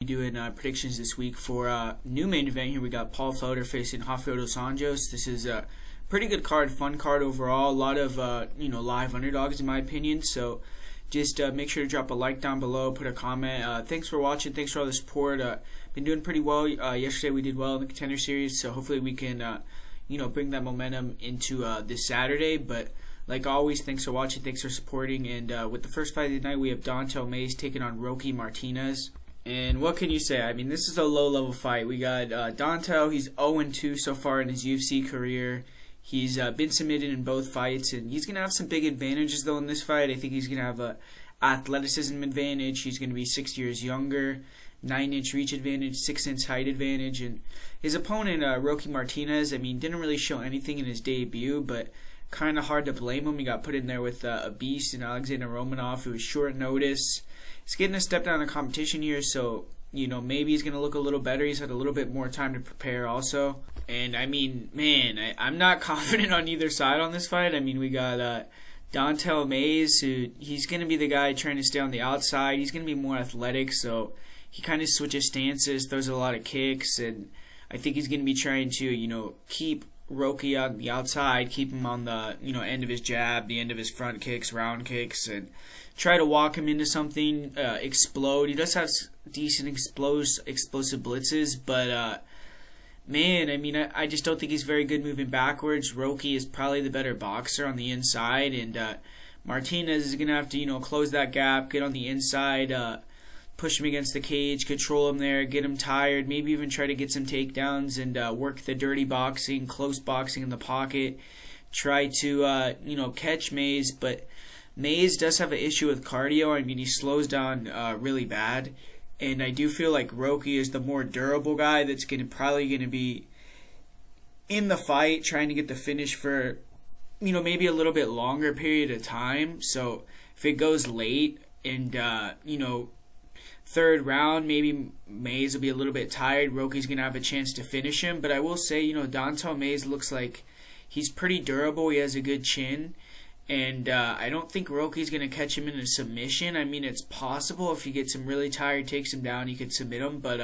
doing predictions this week for new main event here. We got Paul Felder facing Rafael dos Anjos. This is a pretty good card, fun card overall. A lot of live underdogs in my opinion. So just make sure to drop a like down below, put a comment. Thanks for watching. Thanks for all the support. Been doing pretty well. Yesterday we did well in the contender series, so hopefully we can bring that momentum into this Saturday. But like always, thanks for watching, thanks for supporting, and with the first fight of the night, we have Dontel Mays taking on Roque Martínez. And what can you say? I mean, this is a low-level fight. We got Dontel, he's 0-2 so far in his UFC career. He's been submitted in both fights, and he's going to have some big advantages, though, in this fight. I think he's going to have a athleticism advantage. He's going to be 6 years younger, 9-inch reach advantage, 6-inch height advantage. And his opponent, Roque Martínez, I mean, didn't really show anything in his debut, but kind of hard to blame him. He got put in there with a beast in Alexander Romanov. It was short notice. He's getting a step down in competition here, so maybe he's going to look a little better. He's had a little bit more time to prepare also. And I mean, man, I'm not confident on either side on this fight. I mean, we got Dontel Mays, who he's going to be the guy trying to stay on the outside. He's going to be more athletic, so he kind of switches stances, throws a lot of kicks, and I think he's going to be trying to, keep Roque on the outside, keep him on the end of his jab, the end of his front kicks, round kicks, and try to walk him into something, explode. He does have decent explosive blitzes, but man, I mean, I just don't think he's very good moving backwards. Roque is probably the better boxer on the inside, and Martínez is going to have to close that gap, get on the inside, push him against the cage, control him there, get him tired, maybe even try to get some takedowns and work the dirty boxing, close boxing in the pocket, try to catch Mays. But Mays does have an issue with cardio. I mean, he slows down really bad, and I do feel like Roque is the more durable guy that's probably going to be in the fight, trying to get the finish for maybe a little bit longer period of time. So if it goes late and third round, maybe Mays will be a little bit tired. Roque's going to have a chance to finish him. But I will say, Dontel Mays looks like he's pretty durable. He has a good chin. And I don't think Roque's going to catch him in a submission. I mean, it's possible if he gets him really tired, takes him down, he could submit him. But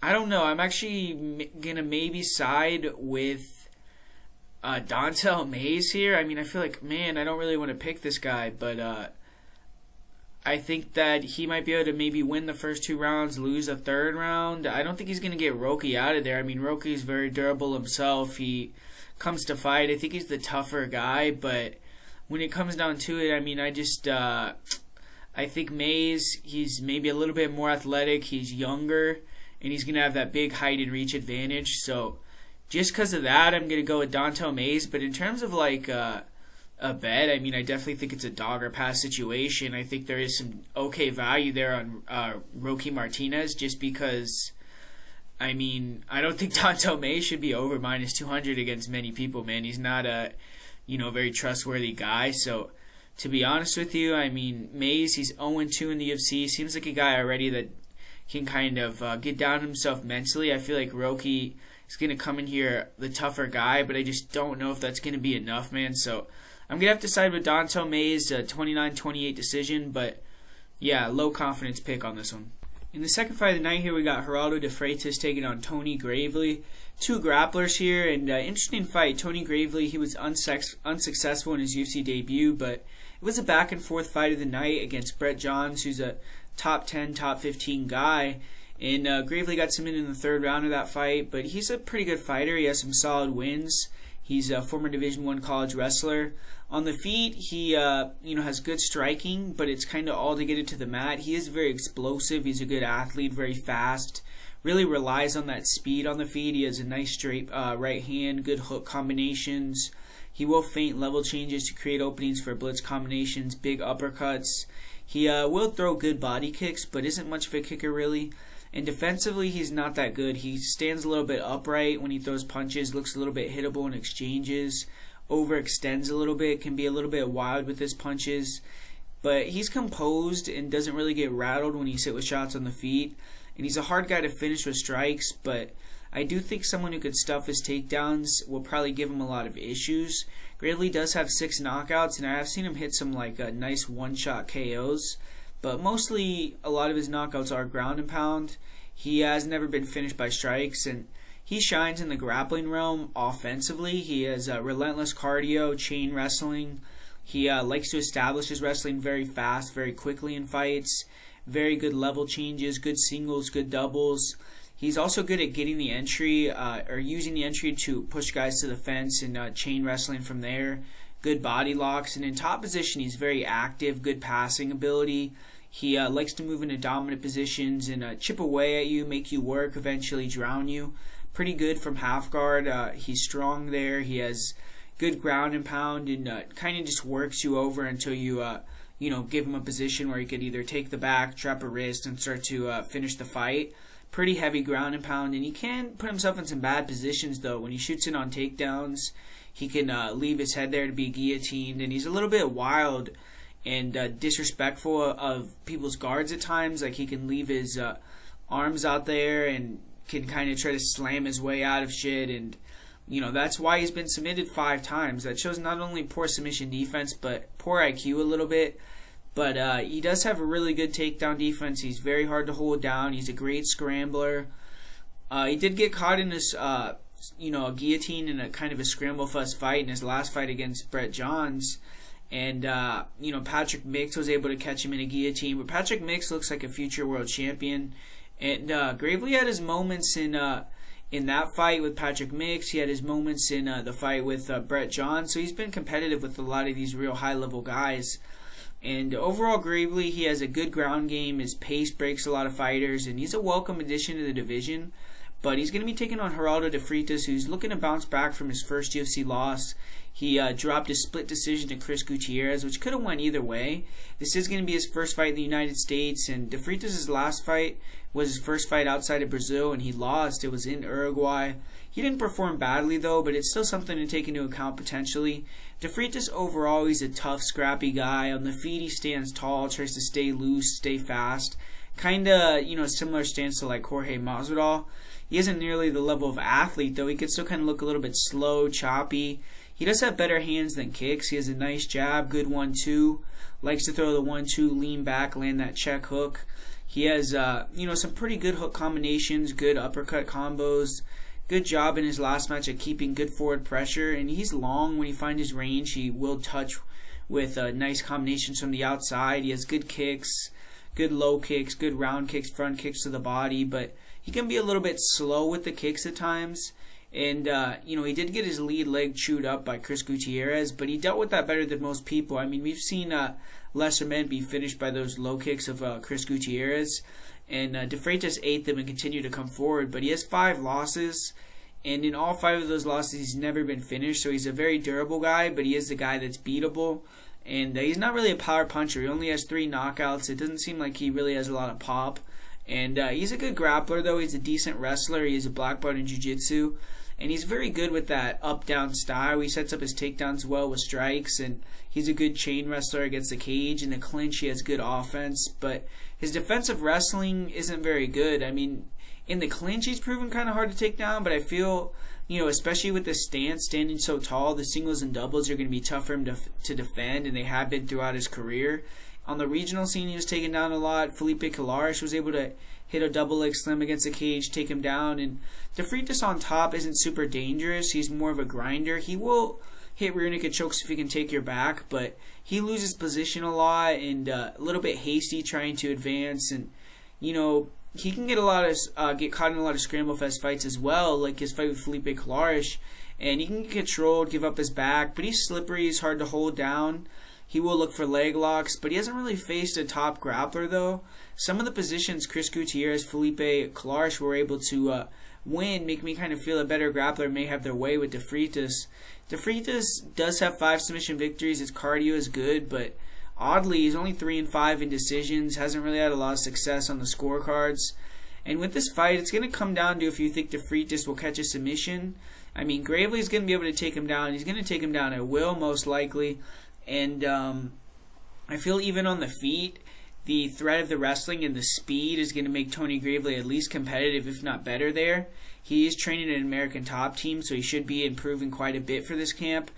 I don't know. I'm actually going to maybe side with Dontel Mays here. I mean, I feel like, man, I don't really want to pick this guy. But I think that he might be able to maybe win the first 2 rounds, lose the third round. I don't think he's going to get Roque out of there. I mean, Roque is very durable himself. He comes to fight. I think he's the tougher guy, but when it comes down to it, I mean, I think Mays, he's maybe a little bit more athletic. He's younger, and he's going to have that big height and reach advantage. So just because of that, I'm going to go with Dontel Mays. But in terms of like a bet, I mean, I definitely think it's a dog or pass situation. I think there is some okay value there on Roque Martínez, just because, I mean, I don't think Dontel Mays should be over -200 against many people, man. He's not a, very trustworthy guy. So to be honest with you, I mean, Mays, he's 0-2 in the UFC. Seems like a guy already that can kind of get down himself mentally. I feel like Roque is going to come in here the tougher guy, but I just don't know if that's going to be enough, man. So I'm going to have to side with Dontel Mays, 29-28 decision, but yeah, low confidence pick on this one. In the second fight of the night here, we got Geraldo de Freitas taking on Tony Gravely. 2 grapplers here, and interesting fight. Tony Gravely, he was unsuccessful in his UFC debut, but it was a back-and-forth fight of the night against Brett Johns, who's a top 10, top 15 guy. And Gravely got submitted in the third round of that fight, but he's a pretty good fighter. He has some solid wins. He's a former Division I college wrestler. On the feet, he has good striking, but it's kind of all to get it to the mat. He is very explosive. He's a good athlete, very fast. Really relies on that speed on the feet. He has a nice straight right hand, good hook combinations. He will feint level changes to create openings for blitz combinations, big uppercuts. He will throw good body kicks, but isn't much of a kicker really. And defensively, he's not that good. He stands a little bit upright when he throws punches, looks a little bit hittable in exchanges, overextends a little bit, can be a little bit wild with his punches. But he's composed and doesn't really get rattled when he's hit with shots on the feet. And he's a hard guy to finish with strikes, but I do think someone who could stuff his takedowns will probably give him a lot of issues. Gravely does have 6 knockouts, and I have seen him hit some nice one-shot KOs. but mostly a lot of his knockouts are ground and pound. He has never been finished by strikes, and he shines in the grappling realm offensively. He has relentless cardio, chain wrestling. He likes to establish his wrestling very fast, very quickly in fights. Very good level changes, good singles, good doubles. He's also good at getting the entry or using the entry to push guys to the fence and chain wrestling from there. Good body locks. And in top position, he's very active, good passing ability. He likes to move into dominant positions and chip away at you, make you work, eventually drown you. Pretty good from half guard. He's strong there. He has good ground and pound and kind of just works you over until you give him a position where he could either take the back, trap a wrist, and start to finish the fight. Pretty heavy ground and pound, and he can put himself in some bad positions, though. When he shoots in on takedowns, he can leave his head there to be guillotined, and he's a little bit wild and disrespectful of people's guards at times. Like, he can leave his arms out there and can kind of try to slam his way out of shit, and that's why he's been submitted 5 times. That shows not only poor submission defense, but poor IQ a little bit. But he does have a really good takedown defense. He's very hard to hold down. He's a great scrambler. He did get caught in this, a guillotine in a kind of a scramble fuss fight in his last fight against Brett Johns. And, Patrick Mix was able to catch him in a guillotine. But Patrick Mix looks like a future world champion. And Gravely had his moments in that fight with Patrick Mix. He had his moments in the fight with Brett Johns. So he's been competitive with a lot of these real high-level guys. And overall, Gravely, he has a good ground game. His pace breaks a lot of fighters, and he's a welcome addition to the division. But he's going to be taking on Geraldo de Freitas, who's looking to bounce back from his first UFC loss. He dropped a split decision to Chris Gutierrez, which could have went either way. This is going to be his first fight in the United States, and de Freitas' last fight was his first fight outside of Brazil, and he lost. It was in Uruguay. He didn't perform badly, though, but it's still something to take into account potentially. De Freitas overall, he's a tough, scrappy guy. On the feet, he stands tall, tries to stay loose, stay fast. Kind of, similar stance to like Jorge Masvidal. He isn't nearly the level of athlete, though. He could still kind of look a little bit slow, choppy. He does have better hands than kicks. He has a nice jab, good 1-2. Likes to throw the 1-2, lean back, land that check hook. He has, some pretty good hook combinations, good uppercut combos. Good job in his last match at keeping good forward pressure, and he's long. When he finds his range, he will touch with nice combinations from the outside. He has good kicks, good low kicks, good round kicks, front kicks to the body, but he can be a little bit slow with the kicks at times. And, he did get his lead leg chewed up by Chris Gutierrez, but he dealt with that better than most people. I mean, we've seen lesser men be finished by those low kicks of Chris Gutierrez. And De Freitas ate them and continued to come forward. But he has 5 losses. And in all 5 of those losses, he's never been finished. So he's a very durable guy, but he is a guy that's beatable. And he's not really a power puncher. He only has 3 knockouts. It doesn't seem like he really has a lot of pop. And he's a good grappler, though. He's a decent wrestler. He has a black belt in jiu-jitsu. And he's very good with that up-down style. He sets up his takedowns well with strikes. And he's a good chain wrestler against the cage. In the clinch, he has good offense. But his defensive wrestling isn't very good. I mean, in the clinch, he's proven kind of hard to take down. But I feel, especially with the stance, standing so tall, the singles and doubles are going to be tough for him to defend. And they have been throughout his career. On the regional scene, he was taken down a lot. Felipe Colares was able to hit a double leg slam against the cage, take him down. And de Freitas on top isn't super dangerous. He's more of a grinder. He will hit rear naked chokes if he can take your back, but he loses position a lot and a little bit hasty trying to advance. And, he can get get caught in a lot of scramble fest fights as well, like his fight with Felipe Colares. And he can get controlled, give up his back, but he's slippery. He's hard to hold down. He will look for leg locks, but he hasn't really faced a top grappler, though. Some of the positions Chris Gutierrez, Felipe Colares were able to win make me kind of feel a better grappler may have their way with de Freitas. De Freitas does have 5 submission victories. His cardio is good, but oddly, he's only 3-5 in decisions. Hasn't really had a lot of success on the scorecards. And with this fight, it's going to come down to if you think de Freitas will catch a submission. I mean, Gravely is going to be able to take him down. He's going to take him down at will, most likely. And I feel even on the feet, the threat of the wrestling and the speed is going to make Tony Gravely at least competitive, if not better there. He is training an American top team, so he should be improving quite a bit for this camp.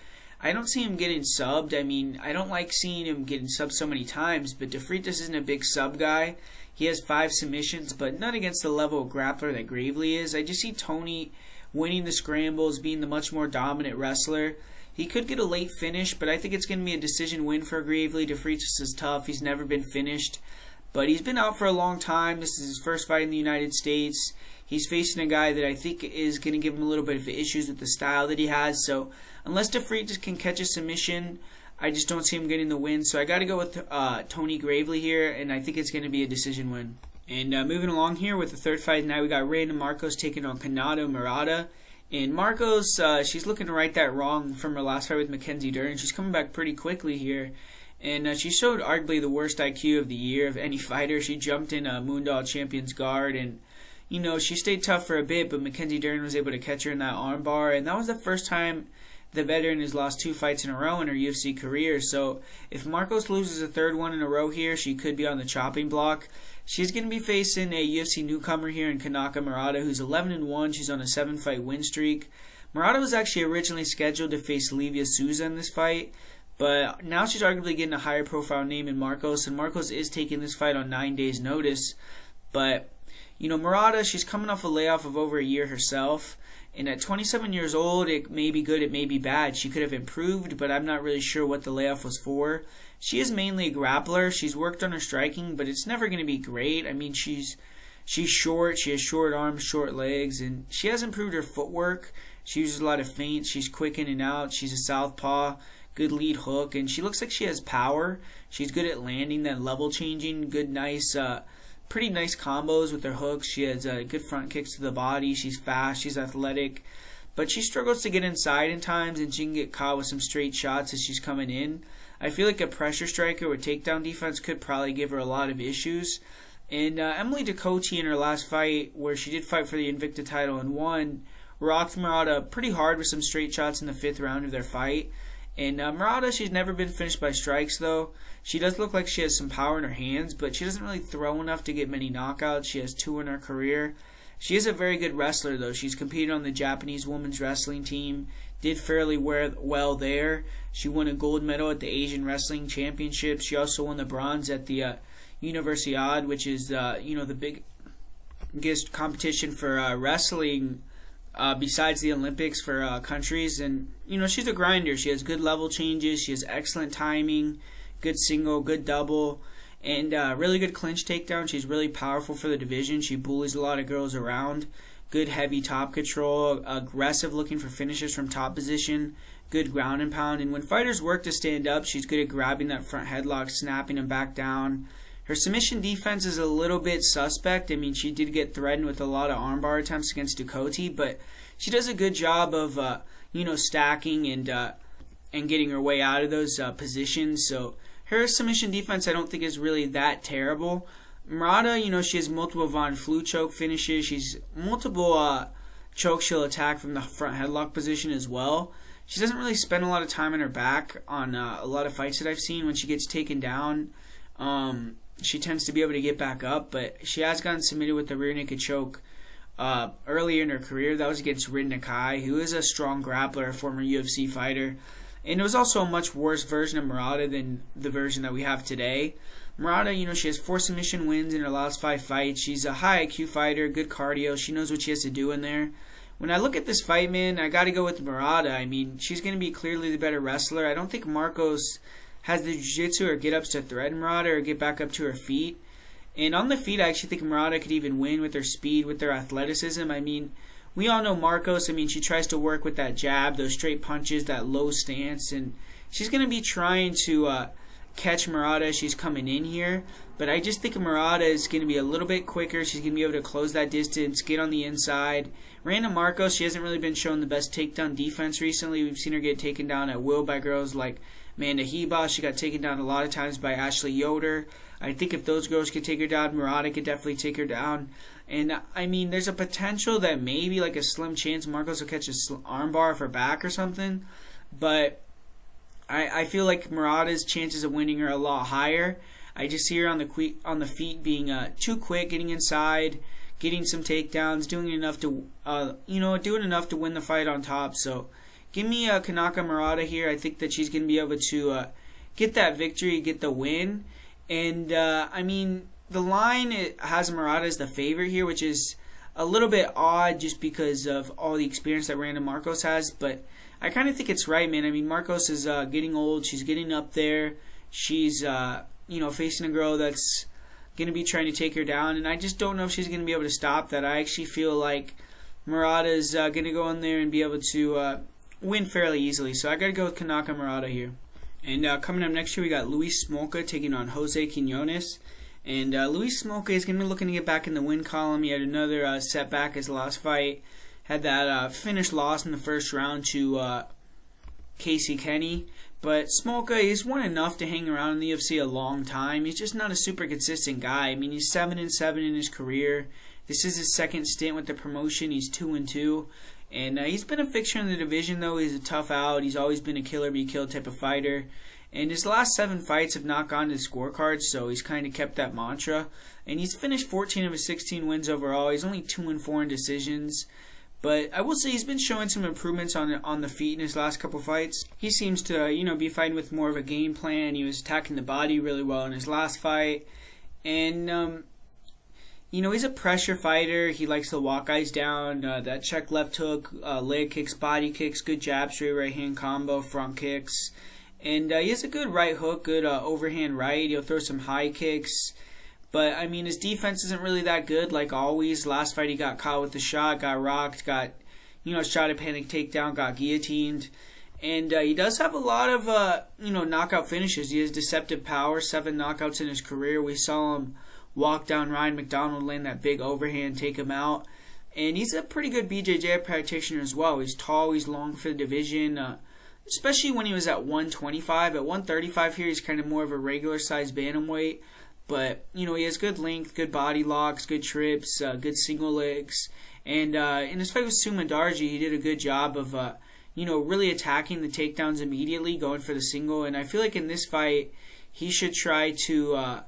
I don't see him getting subbed. I mean, I don't like seeing him getting subbed so many times, but Freitas isn't a big sub guy. He has 5 submissions, but not against the level of grappler that Gravely is. I just see Tony winning the scrambles, being the much more dominant wrestler. He could get a late finish, but I think it's going to be a decision win for Gravely. Freitas is tough. He's never been finished, but he's been out for a long time. This is his first fight in the United States. He's facing a guy that I think is going to give him a little bit of issues with the style that he has. So unless Freitas can catch a submission, I just don't see him getting the win. So I got to go with Tony Gravely here, and I think it's going to be a decision win. And moving along here with the third fight, now we got Randa Markos taking on Kanako Murata. And Markos, she's looking to right that wrong from her last fight with Mackenzie Dern. She's coming back pretty quickly here. And she showed arguably the worst IQ of the year of any fighter. She jumped in a Moondog Champion's guard, and you know, she stayed tough for a bit, but Mackenzie Dern was able to catch her in that armbar, and that was the first time the veteran has lost 2 fights in a row in her UFC career. So if Markos loses a third one in a row here, she could be on the chopping block. She's going to be facing a UFC newcomer here in Kanako Murata, who's 11-1. She's on a 7-fight win streak. Murata was actually originally scheduled to face Livia Souza in this fight, but now she's arguably getting a higher profile name in Markos, and Markos is taking this fight on 9 days' notice. But you know, Murata, she's coming off a layoff of over a year herself, and at 27 years old, it may be good, it may be bad. She could have improved, but I'm not really sure what the layoff was for. She is mainly a grappler. She's worked on her striking, but it's never going to be great. I mean, she's short, she has short arms, short legs, and she has improved her footwork. She uses a lot of feints, she's quick in and out, she's a southpaw, good lead hook, and she looks like she has power. She's good at landing that level changing, good, nice, pretty nice combos with her hooks. She has good front kicks to the body. She's fast. She's athletic. But she struggles to get inside in times, and she can get caught with some straight shots as she's coming in. I feel like a pressure striker with takedown defense could probably give her a lot of issues. And Emily Ducote in her last fight, where she did fight for the Invicta title and won, rocked Murata pretty hard with some straight shots in the 5th round of their fight. And Murata, she's never been finished by strikes, though. She does look like she has some power in her hands, but she doesn't really throw enough to get many knockouts. She has 2 in her career. She is a very good wrestler, though. She's competed on the Japanese women's wrestling team, did fairly well there. She won a gold medal at the Asian Wrestling Championships. She also won the bronze at the Universiade, which is the biggest competition for wrestling besides the Olympics for countries. And you know, she's a grinder. She has good level changes. She has excellent timing, good single, good double, and really good clinch takedown. She's really powerful for the division. She bullies a lot of girls around. Good heavy top control, aggressive looking for finishes from top position, good ground and pound. And when fighters work to stand up, she's good at grabbing that front headlock, snapping them back down. Her submission defense is a little bit suspect. I mean, she did get threatened with a lot of armbar attempts against Ducote, but she does a good job of stacking and getting her way out of those positions. So her submission defense I don't think is really that terrible. Murata, she has multiple Von Flue choke finishes. She's multiple chokes she'll attack from the front headlock position as well. She doesn't really spend a lot of time on her back on a lot of fights that I've seen. When she gets taken down, she tends to be able to get back up, but she has gotten submitted with the rear naked choke earlier in her career. That was against Rhys McKee, who is a strong grappler, a former UFC fighter. And it was also a much worse version of Murata than the version that we have today. Murata, she has 4 submission wins in her last 5 fights. She's a high IQ fighter, good cardio. She knows what she has to do in there. When I look at this fight, man, I got to go with Murata. I mean, she's going to be clearly the better wrestler. I don't think Markos has the jiu-jitsu or get-ups to threaten Murata or get back up to her feet. And on the feet, I actually think Murata could even win with her speed, with her athleticism. I mean, we all know Markos. I mean, she tries to work with that jab, those straight punches, that low stance, and she's going to be trying to catch Murata as she's coming in here. But I just think Murata is going to be a little bit quicker. She's going to be able to close that distance, get on the inside. Randa Markos, she hasn't really been showing the best takedown defense recently. We've seen her get taken down at will by girls like Amanda Heba. She got taken down a lot of times by Ashley Yoder. I think if those girls could take her down, Murata could definitely take her down. And, I mean, there's a potential that maybe, like a slim chance, Markos will catch a armbar off her back or something. But I feel like Murata's chances of winning are a lot higher. I just see her on the feet being too quick, getting inside, getting some takedowns, doing enough to win the fight on top. So give me Kanako Murata here. I think that she's going to be able to get that victory, get the win. And, I mean, the line it has Murata as the favorite here, which is a little bit odd just because of all the experience that Randa Markos has. But I kind of think it's right, man. I mean, Markos is getting old. She's getting up there. She's, facing a girl that's going to be trying to take her down. And I just don't know if she's going to be able to stop that. I actually feel like Murata is going to go in there and be able to win fairly easily. So I got to go with Kanako Murata here. And coming up next year, we got Rhys McKee taking on Jose Quinones. And Rhys McKee is going to be looking to get back in the win column. He had another setback his last fight. Had that finish loss in the first round to Casey Kenny. But Smolka, he's won enough to hang around in the UFC a long time. He's just not a super consistent guy. I mean, he's 7-7 in his career. This is his second stint with the promotion. He's 2-2. And he's been a fixture in the division, though. He's a tough out. He's always been a killer-be-killed type of fighter. And his last 7 fights have not gone to the scorecards, so he's kind of kept that mantra. And he's finished 14 of his 16 wins overall. He's only 2-4 in decisions. But I will say he's been showing some improvements on the feet in his last couple fights. He seems to, be fighting with more of a game plan. He was attacking the body really well in his last fight. And, he's a pressure fighter. He likes to walk guys down. That check left hook, leg kicks, body kicks, good jab, straight right hand combo, front kicks. And he has a good right hook, good overhand right. He'll throw some high kicks. But, I mean, his defense isn't really that good, like always. Last fight he got caught with the shot, got rocked, got, shot at panic takedown, got guillotined. And he does have a lot of, knockout finishes. He has deceptive power, 7 knockouts in his career. We saw him walk down Ryan McDonald, land that big overhand, take him out. And he's a pretty good BJJ practitioner as well. He's tall, he's long for the division, especially when he was at 125. At 135 here, he's kind of more of a regular-sized bantamweight. But, he has good length, good body locks, good trips, good single legs. And in his fight with Sumandarji, he did a good job of, really attacking the takedowns immediately, going for the single. And I feel like in this fight, he should try to,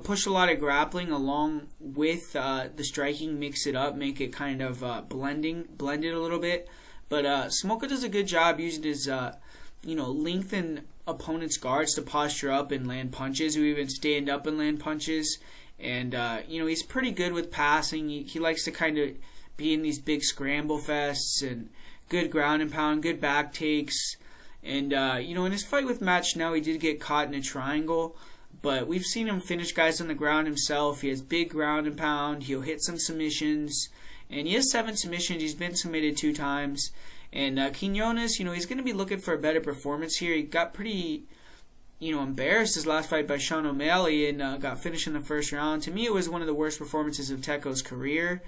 push a lot of grappling along with the striking, mix it up, make it kind of blend it a little bit. But Smolka does a good job using his, lengthen opponent's guards to posture up and land punches, or even stand up and land punches. And, he's pretty good with passing. He likes to kind of be in these big scramble fests and good ground and pound, good back takes. And, in his fight with Matt Schnell, he did get caught in a triangle. But we've seen him finish guys on the ground himself. He has big ground and pound. He'll hit some submissions. And he has 7 submissions. He's been submitted 2 times. And Quinones, he's going to be looking for a better performance here. He got pretty, embarrassed his last fight by Sean O'Malley and got finished in the first round. To me, it was one of the worst performances of Teko's career.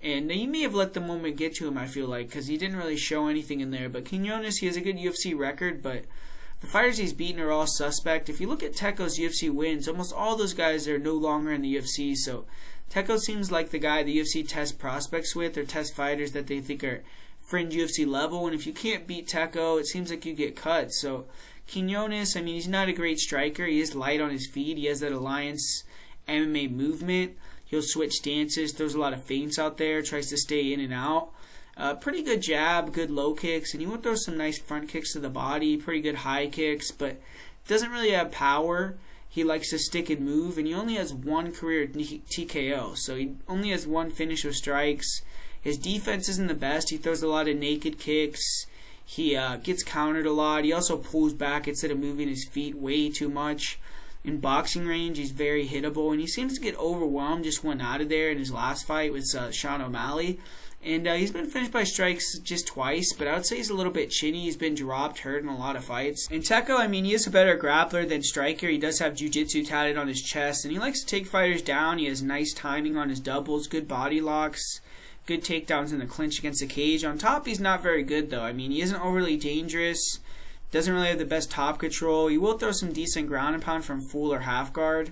And he may have let the moment get to him, I feel like, because he didn't really show anything in there. But Quinones, he has a good UFC record, but the fighters he's beaten are all suspect. If you look at Teko's UFC wins, almost all those guys are no longer in the UFC. So Teko seems like the guy the UFC tests prospects with, or test fighters that they think are fringe UFC level. And if you can't beat Teko, it seems like you get cut. So Quinones, I mean, he's not a great striker. He is light on his feet. He has that Alliance MMA movement. He'll switch stances, throws a lot of feints out there, tries to stay in and out. Pretty good jab, good low kicks, and he will throw some nice front kicks to the body, pretty good high kicks, but doesn't really have power. He likes to stick and move, and he only has 1 career TKO, so he only has 1 finish with strikes. His defense isn't the best. He throws a lot of naked kicks. He gets countered a lot. He also pulls back instead of moving his feet way too much. In boxing range, he's very hittable, and he seems to get overwhelmed, just went out of there in his last fight with Sean O'Malley. And he's been finished by strikes just twice, but I would say he's a little bit chinny. He's been dropped, hurt in a lot of fights. And Teko, I mean, he is a better grappler than striker. He does have jiu-jitsu tatted on his chest, and he likes to take fighters down. He has nice timing on his doubles, good body locks, good takedowns in the clinch against the cage. On top, he's not very good, though. I mean, he isn't overly dangerous, doesn't really have the best top control. He will throw some decent ground and pound from full or half guard.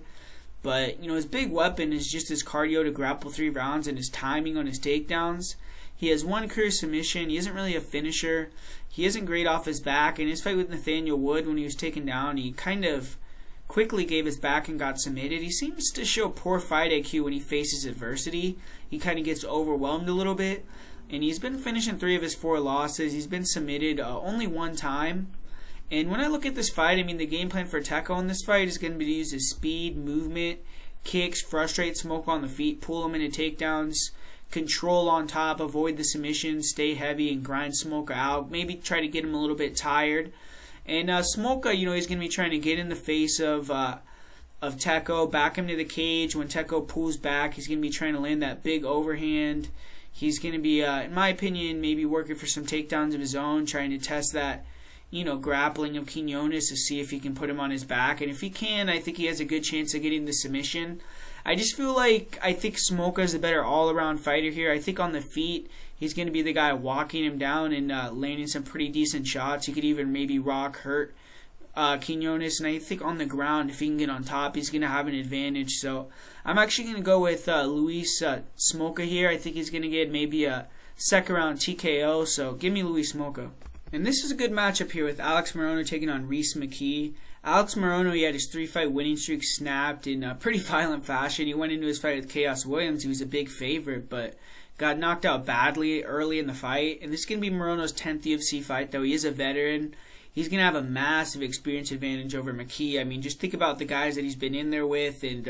But, his big weapon is just his cardio to grapple 3 rounds and his timing on his takedowns. He has 1 career submission. He isn't really a finisher. He isn't great off his back. In his fight with Nathaniel Wood, when he was taken down, he kind of quickly gave his back and got submitted. He seems to show poor fight IQ when he faces adversity. He kind of gets overwhelmed a little bit. and he's been finishing 3 of his 4 losses. He's been submitted only 1 time. And when I look at this fight, I mean, the game plan for Teko in this fight is going to be to use his speed, movement, kicks, frustrate Smolka on the feet, pull him into takedowns, control on top, avoid the submissions, stay heavy, and grind Smolka out. Maybe try to get him a little bit tired. And Smolka, he's going to be trying to get in the face of Teko, back him to the cage. When Teko pulls back, he's going to be trying to land that big overhand. He's going to be, in my opinion, maybe working for some takedowns of his own, trying to test that grappling of Quinones to see if he can put him on his back. And if he can, I think he has a good chance of getting the submission. I just feel like I think Smolka is a better all-around fighter here. I think on the feet, he's going to be the guy walking him down and landing some pretty decent shots. He could even maybe hurt Quinones. And I think on the ground, if he can get on top, he's going to have an advantage. So I'm actually going to go with Luis Smolka here. I think he's going to get maybe a second-round TKO. So give me Luis Smolka. And this is a good matchup here with Alex Morono taking on Rhys McKee. Alex Morono, he had his 3-fight winning streak snapped in a pretty violent fashion. He went into his fight with Khaos Williams. He was a big favorite, but got knocked out badly early in the fight. And this is going to be Morono's 10th UFC fight, though. He is a veteran. He's going to have a massive experience advantage over McKee. I mean, just think about the guys that he's been in there with. And,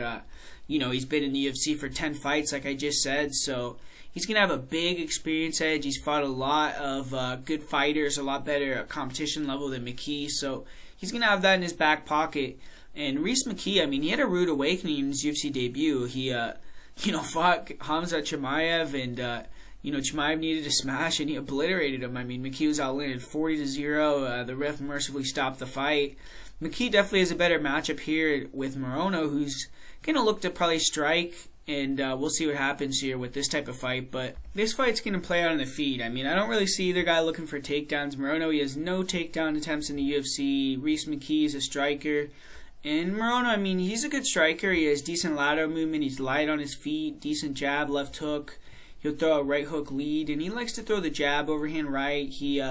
he's been in the UFC for 10 fights, like I just said. So he's going to have a big experience edge. He's fought a lot of good fighters, a lot better competition level than McKee. So he's going to have that in his back pocket. And Rhys McKee, I mean, he had a rude awakening in his UFC debut. He, fought Khamzat Chimaev, and, Chimaev needed to smash, and he obliterated him. I mean, McKee was outlanded 40-0. The ref mercifully stopped the fight. McKee definitely has a better matchup here with Morono, who's going to look to probably strike. And we'll see what happens here with this type of fight. But this fight's going to play out on the feet. I mean, I don't really see either guy looking for takedowns. Morono, he has no takedown attempts in the UFC. Rhys McKee is a striker. And Morono, I mean, he's a good striker. He has decent lateral movement. He's light on his feet. Decent jab, left hook. He'll throw a right hook lead. And he likes to throw the jab, overhand right. He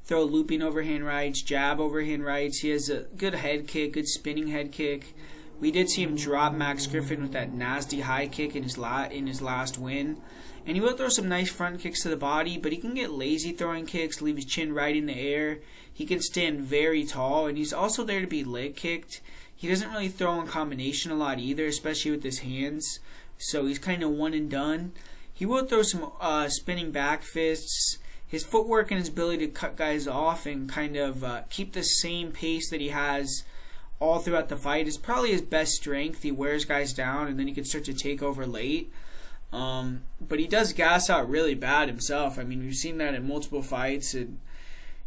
throw looping overhand rights, jab overhand rights. He has a good head kick, good spinning head kick. We did see him drop Max Griffin with that nasty high kick in his last win. And he will throw some nice front kicks to the body, but he can get lazy throwing kicks, leave his chin right in the air. He can stand very tall, and he's also there to be leg kicked. He doesn't really throw in combination a lot either, especially with his hands. So he's kind of one and done. He will throw some spinning back fists. His footwork and his ability to cut guys off and kind of keep the same pace that he has all throughout the fight is probably his best strength. He wears guys down, and then he can start to take over late. But he does gas out really bad himself. I mean, we've seen that in multiple fights. And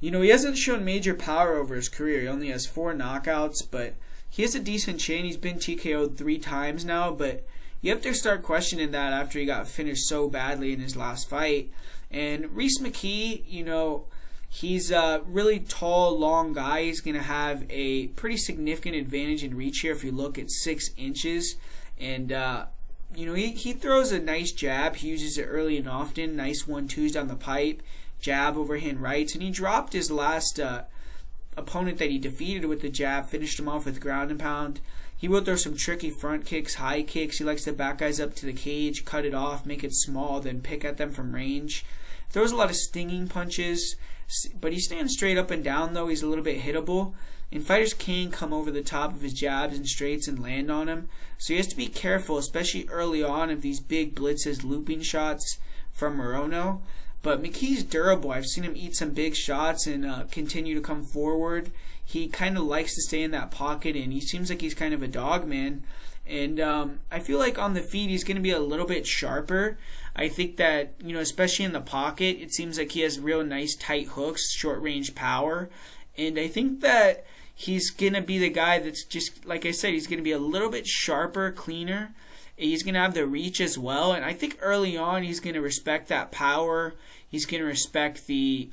he hasn't shown major power over his career. He only has 4 knockouts, but he has a decent chin. He's been TKO'd 3 times now, but you have to start questioning that after he got finished so badly in his last fight. And Rhys McKee, he's a really tall, long guy. He's going to have a pretty significant advantage in reach here if you look at 6 inches. And, he throws a nice jab. He uses it early and often. Nice 1-2s down the pipe. Jab, overhand rights. And he dropped his last opponent that he defeated with the jab. Finished him off with ground and pound. He will throw some tricky front kicks, high kicks. He likes to back guys up to the cage, cut it off, make it small, then pick at them from range. Throws a lot of stinging punches. But he stands straight up and down, though. He's a little bit hittable. And fighters can come over the top of his jabs and straights and land on him. So he has to be careful, especially early on, of these big blitzes, looping shots from Morono. But McKee's durable. I've seen him eat some big shots and continue to come forward. He kind of likes to stay in that pocket, and he seems like he's kind of a dog man. And I feel like on the feet, he's going to be a little bit sharper. I think that, especially in the pocket, it seems like he has real nice tight hooks, short-range power. And I think that he's going to be the guy that's just, like I said, he's going to be a little bit sharper, cleaner. He's going to have the reach as well. And I think early on, he's going to respect that power. He's going to respect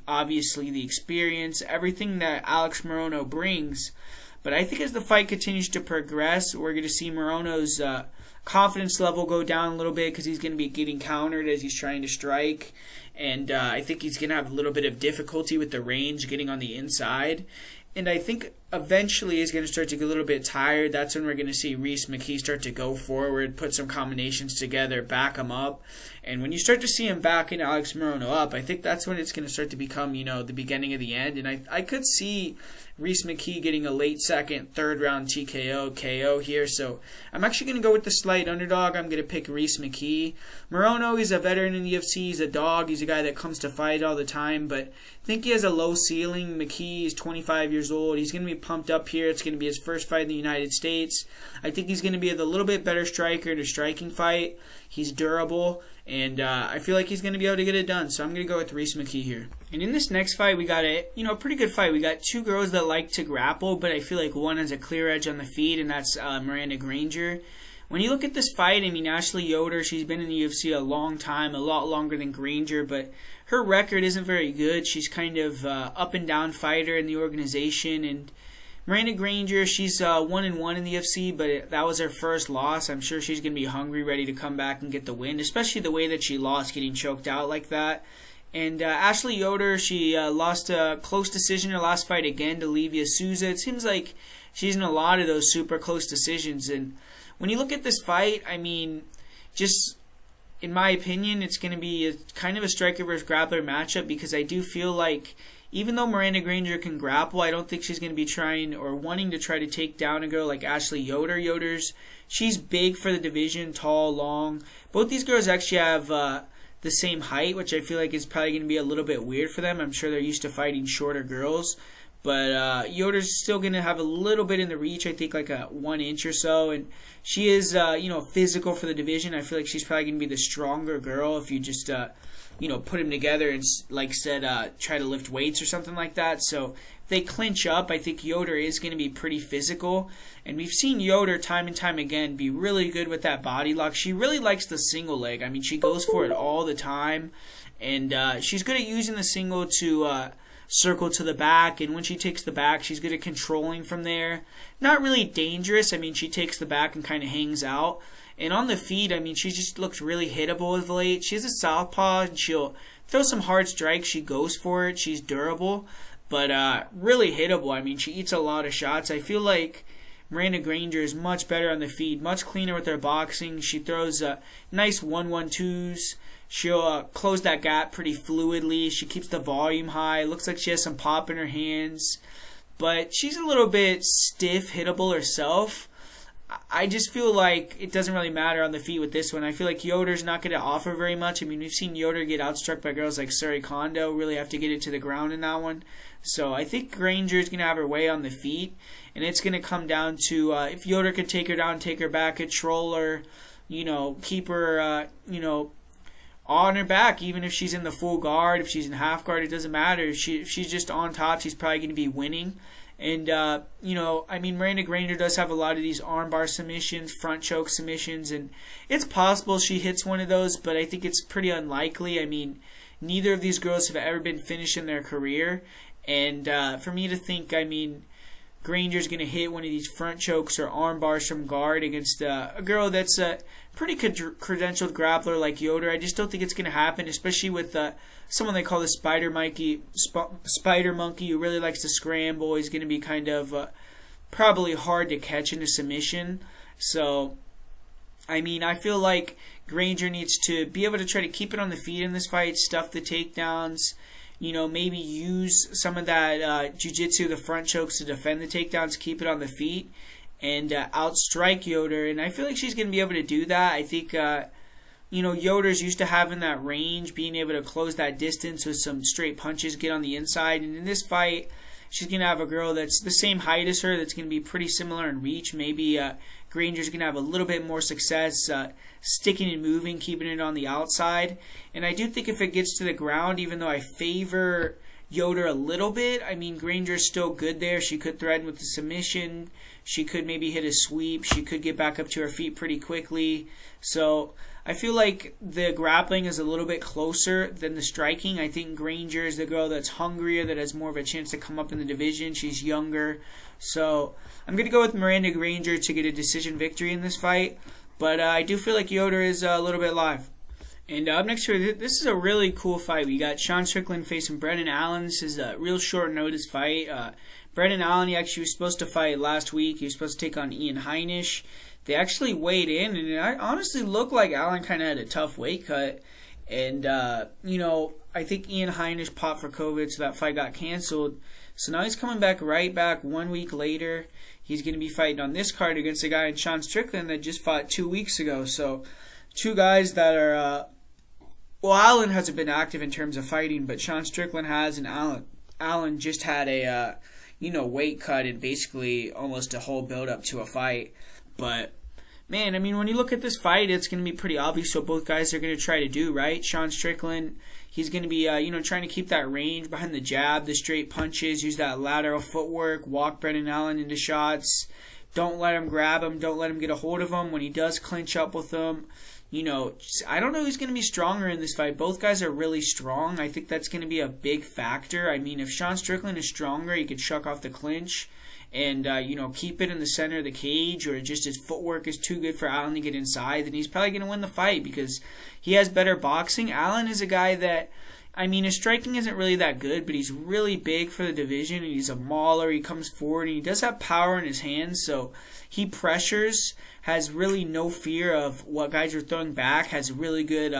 obviously the experience, everything that Alex Morono brings. But I think as the fight continues to progress, we're going to see Morono's confidence level go down a little bit because he's going to be getting countered as he's trying to strike. And I think he's going to have a little bit of difficulty with the range getting on the inside. And I think eventually is going to start to get a little bit tired. That's when we're going to see Rhys McKee start to go forward, put some combinations together, back him up. And when you start to see him backing Alex Morono up, I think that's when it's going to start to become, the beginning of the end. And I could see Rhys McKee getting a late second, third round TKO, KO here. So I'm actually going to go with the slight underdog. I'm going to pick Rhys McKee. Morono, he's a veteran in the UFC. He's a dog. He's a guy that comes to fight all the time. But I think he has a low ceiling. McKee is 25 years old. He's going to be pumped up here. It's going to be his first fight in the United States. I think he's going to be a little bit better striker in a striking fight. He's durable. And I feel like he's going to be able to get it done. So I'm going to go with Rhys McKee here. And in this next fight, we got a pretty good fight. We got two girls that like to grapple, but I feel like one has a clear edge on the feet, and that's Miranda Granger. When you look at this fight, Ashley Yoder, she's been in the UFC a long time, a lot longer than Granger, but her record isn't very good. She's kind of up and down fighter in the organization, and Miranda Granger, she's 1-1 in the UFC, but that was her first loss. I'm sure she's going to be hungry, ready to come back and get the win, especially the way that she lost, getting choked out like that. And Ashley Yoder, she lost a close decision in her last fight again to Livia Souza. It seems like she's in a lot of those super close decisions. And when you look at this fight, just in my opinion, it's going to be kind of a striker versus grappler matchup, because I do feel like even though Miranda Granger can grapple, I don't think she's going to be trying or wanting to try to take down a girl like Ashley Yoder. She's big for the division, tall, long. Both these girls actually have the same height, which I feel like is probably going to be a little bit weird for them. I'm sure they're used to fighting shorter girls. But Yoder's still going to have a little bit in the reach, I think like a 1 inch or so. And she is, physical for the division. I feel like she's probably going to be the stronger girl if you just put them together and, try to lift weights or something like that. So if they clinch up, I think Yoder is going to be pretty physical. And we've seen Yoder time and time again be really good with that body lock. She really likes the single leg. She goes for it all the time. And she's good at using the single to circle to the back. And when she takes the back, she's good at controlling from there. Not really dangerous. She takes the back and kind of hangs out. And on the feet, she just looks really hittable of late. She has a southpaw, and she'll throw some hard strikes. She goes for it. She's durable, but really hittable. She eats a lot of shots. I feel like Miranda Granger is much better on the feet, much cleaner with her boxing. She throws nice 1-1-2s. She'll close that gap pretty fluidly. She keeps the volume high. Looks like she has some pop in her hands. But she's a little bit stiff, hittable herself. I just feel like it doesn't really matter on the feet with this one. I feel like Yoder's not going to offer very much. We've seen Yoder get outstruck by girls like Suri Kondo, really have to get it to the ground in that one. So I think Granger's going to have her way on the feet, and it's going to come down to if Yoder could take her down, take her back, control her, keep her, on her back, even if she's in the full guard, if she's in half guard, it doesn't matter. If she's just on top, she's probably going to be winning. And, Miranda Granger does have a lot of these armbar submissions, front choke submissions, and it's possible she hits one of those, but I think it's pretty unlikely. Neither of these girls have ever been finished in their career, and for me to think, Granger's going to hit one of these front chokes or arm bars from guard against a girl that's a pretty credentialed grappler like Yoder. I just don't think it's going to happen, especially with someone they call the Spider Monkey, who really likes to scramble. He's going to be kind of probably hard to catch in a submission. So, I feel like Granger needs to be able to try to keep it on the feet in this fight, stuff the takedowns, maybe use some of that jiu-jitsu, the front chokes to defend the takedowns, keep it on the feet, and outstrike Yoder. And I feel like she's going to be able to do that. I think, Yoder's used to having that range, being able to close that distance with some straight punches, get on the inside. And in this fight, she's going to have a girl that's the same height as her, that's going to be pretty similar in reach. Maybe Granger's going to have a little bit more success sticking and moving, keeping it on the outside. And I do think if it gets to the ground, even though I favor Yoder a little bit, Granger's still good there. She could threaten with the submission. She could maybe hit a sweep. She could get back up to her feet pretty quickly. So I feel like the grappling is a little bit closer than the striking. I think Granger is the girl that's hungrier, that has more of a chance to come up in the division. She's younger. So I'm going to go with Miranda Granger to get a decision victory in this fight. But I do feel like Yoder is a little bit live. And up next here, this is a really cool fight. We got Sean Strickland facing Brendan Allen. This is a real short notice fight. Brendan Allen, he actually was supposed to fight last week. He was supposed to take on Ian Heinisch. They actually weighed in, and it honestly looked like Allen kind of had a tough weight cut. And, I think Ian Heinisch popped for COVID, so that fight got canceled. So now he's coming back 1 week later. He's going to be fighting on this card against a guy in Sean Strickland that just fought 2 weeks ago. So two guys that are, Allen hasn't been active in terms of fighting, but Sean Strickland has, and Allen just had a, weight cut and basically almost a whole build-up to a fight. But, man, I mean, when you look at this fight, it's going to be pretty obvious what both guys are going to try to do, right? Sean Strickland, he's going to be, trying to keep that range behind the jab, the straight punches, use that lateral footwork, walk Brendan Allen into shots. Don't let him grab him. Don't let him get a hold of him. When he does clinch up with him, I don't know who's going to be stronger in this fight. Both guys are really strong. I think that's going to be a big factor. I mean, if Sean Strickland is stronger, he could shuck off the clinch and, keep it in the center of the cage, or just his footwork is too good for Allen to get inside, then he's probably going to win the fight because he has better boxing. Allen is a guy that, his striking isn't really that good, but he's really big for the division, and he's a mauler. He comes forward, and he does have power in his hands, so he pressures, has really no fear of what guys are throwing back, has really good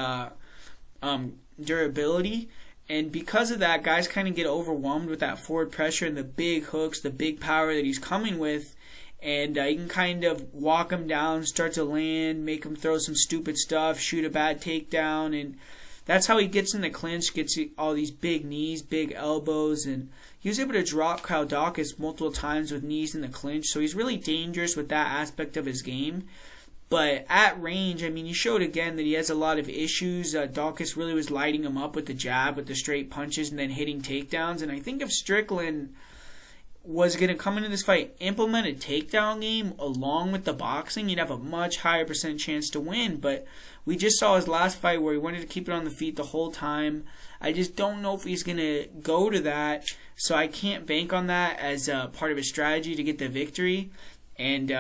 durability. And because of that, guys kind of get overwhelmed with that forward pressure and the big hooks, the big power that he's coming with. And you can kind of walk him down, start to land, make him throw some stupid stuff, shoot a bad takedown. And that's how he gets in the clinch, gets all these big knees, big elbows. And he was able to drop Khaos multiple times with knees in the clinch. So he's really dangerous with that aspect of his game. But at range, he showed again that he has a lot of issues. Daukaus really was lighting him up with the jab, with the straight punches, and then hitting takedowns. And I think if Strickland was going to come into this fight, implement a takedown game along with the boxing, he'd have a much higher percent chance to win. But we just saw his last fight where he wanted to keep it on the feet the whole time. I just don't know if he's going to go to that. So I can't bank on that as part of his strategy to get the victory. And,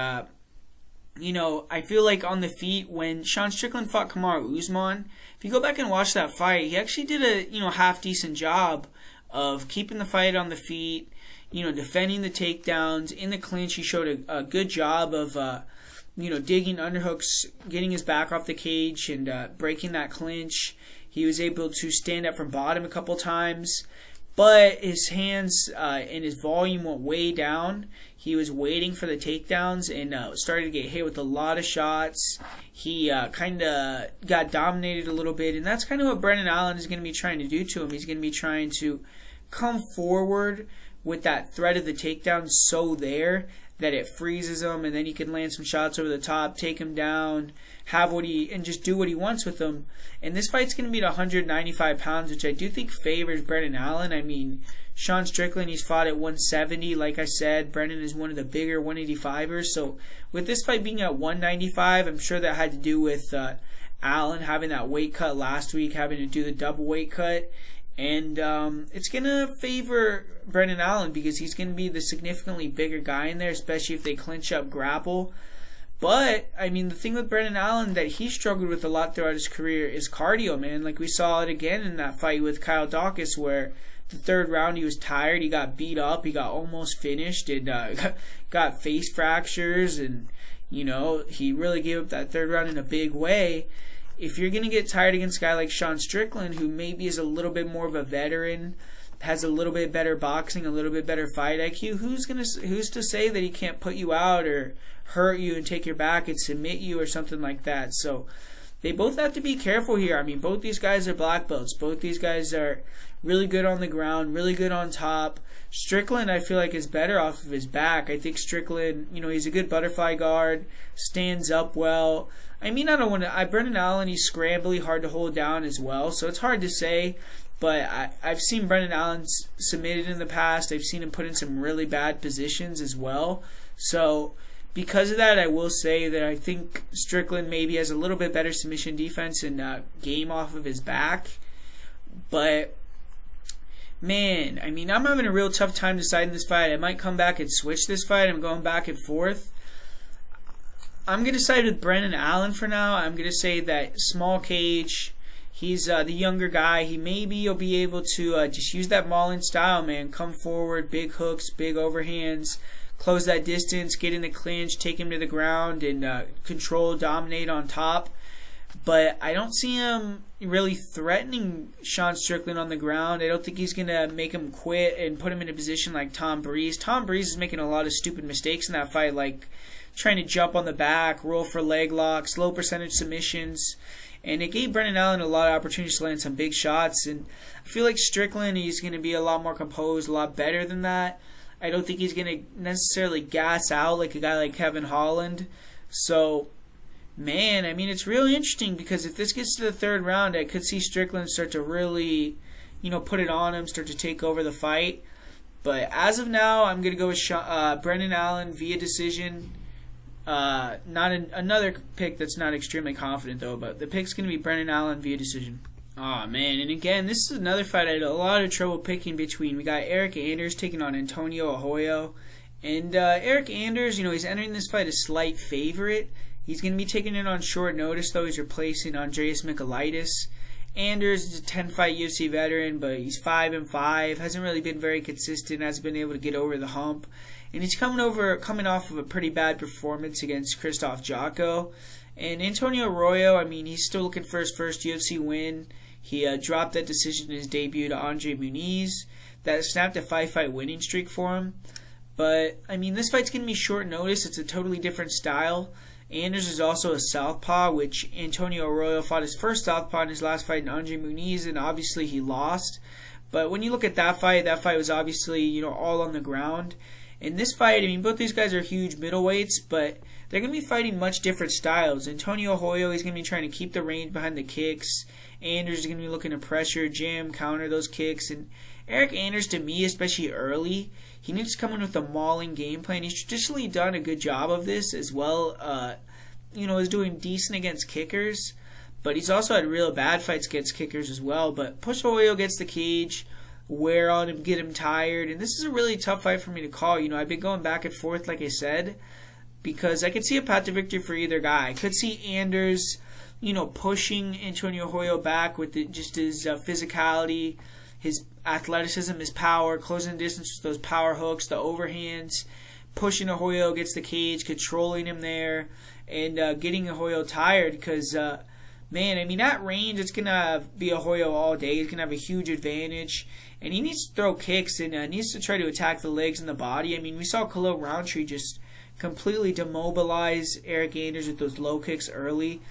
I feel like on the feet, when Sean Strickland fought Kamaru Usman, if you go back and watch that fight, he actually did a, half-decent job of keeping the fight on the feet, defending the takedowns. In the clinch, he showed a good job of, digging underhooks, getting his back off the cage, and breaking that clinch. He was able to stand up from bottom a couple times, but his hands and his volume went way down. He was waiting for the takedowns and started to get hit with a lot of shots. He kind of got dominated a little bit, and that's kind of what Brendan Allen is going to be trying to do to him. He's going to be trying to come forward with that threat of the takedown so there that it freezes him, and then he can land some shots over the top, take him down, and just do what he wants with him. And this fight's going to be at 195 pounds, which I do think favors Brendan Allen. Sean Strickland, he's fought at 170. Like I said, Brendan is one of the bigger 185ers. So with this fight being at 195, I'm sure that had to do with Allen having that weight cut last week, having to do the double weight cut. And it's going to favor Brendan Allen because he's going to be the significantly bigger guy in there, especially if they clinch up grapple. But, the thing with Brendan Allen that he struggled with a lot throughout his career is cardio, man. Like we saw it again in that fight with Daukaus, where the third round he was tired, he got beat up, he got almost finished, and got face fractures, and, he really gave up that third round in a big way. If you're going to get tired against a guy like Sean Strickland, who maybe is a little bit more of a veteran, has a little bit better boxing, a little bit better fight IQ, who's to say that he can't put you out or hurt you and take your back and submit you or something like that? So they both have to be careful here. Both these guys are black belts. Both these guys are really good on the ground, really good on top. Strickland, I feel like, is better off of his back. I think Strickland, he's a good butterfly guard, stands up well. Brendan Allen, he's scrambly, hard to hold down as well, so it's hard to say. But I've seen Brendan Allen submitted in the past. I've seen him put in some really bad positions as well. So because of that, I will say that I think Strickland maybe has a little bit better submission defense and game off of his back. But, man, I'm having a real tough time deciding this fight. I might come back and switch this fight. I'm going back and forth. I'm going to side with Brendan Allen for now. I'm going to say that small cage, He's the younger guy. He'll be able to just use that mauling style, man. Come forward, big hooks, big overhands, close that distance, get in the clinch, take him to the ground, and control, dominate on top. But I don't see him really threatening Sean Strickland on the ground. I don't think he's going to make him quit and put him in a position like Tom Breeze. Tom Breeze is making a lot of stupid mistakes in that fight, like trying to jump on the back, roll for leg locks, low percentage submissions. And it gave Brendan Allen a lot of opportunities to land some big shots. And I feel like Strickland, he's going to be a lot more composed, a lot better than that. I don't think he's going to necessarily gas out like a guy like Kevin Holland. So, man, I mean, it's really interesting because if this gets to the third round, I could see Strickland start to really, put it on him, start to take over the fight. But as of now, I'm going to go with Brendan Allen via decision. Another pick that's not extremely confident, though, but the pick's going to be Brendan Allen via decision. Oh, man, and again, this is another fight I had a lot of trouble picking between. We got Eric Anders taking on Antonio Arroyo. And Eric Anders, he's entering this fight a slight favorite. He's going to be taking it on short notice, though. He's replacing Andreas Michailidis. Anders is a 10-fight UFC veteran, but he's 5-5. Hasn't really been very consistent. Hasn't been able to get over the hump. And he's coming off of a pretty bad performance against Krzysztof Jotko. And Antonio Arroyo, I mean, he's still looking for his first UFC win. He dropped that decision in his debut to Andre Muniz. That snapped a 5-fight winning streak for him. But, I mean, this fight's going to be short notice. It's a totally different style. Anders is also a southpaw, which Antonio Arroyo fought his first southpaw in his last fight in Andre Muniz, and obviously he lost. But when you look at that fight was obviously, all on the ground. In this fight, I mean, both these guys are huge middleweights, but they're going to be fighting much different styles. Antonio Arroyo is going to be trying to keep the range behind the kicks. Anders is going to be looking to pressure, jam, counter those kicks. And Eric Anders, to me, especially early, he needs to come in with a mauling game plan. He's traditionally done a good job of this as well. Is doing decent against kickers. But he's also had real bad fights against kickers as well. But push Arroyo gets the cage, wear on him, get him tired. And this is a really tough fight for me to call. I've been going back and forth, like I said, because I could see a path to victory for either guy. I could see Anders, pushing Antonio Arroyo back with just his physicality, his athleticism, his power, closing the distance with those power hooks, the overhands, pushing Arroyo against the cage, controlling him there, and getting Arroyo tired because, at range, it's going to be Arroyo all day. He's going to have a huge advantage, and he needs to throw kicks and needs to try to attack the legs and the body. I mean, we saw Khalil Roundtree just completely demobilize Eric Anders with those low kicks early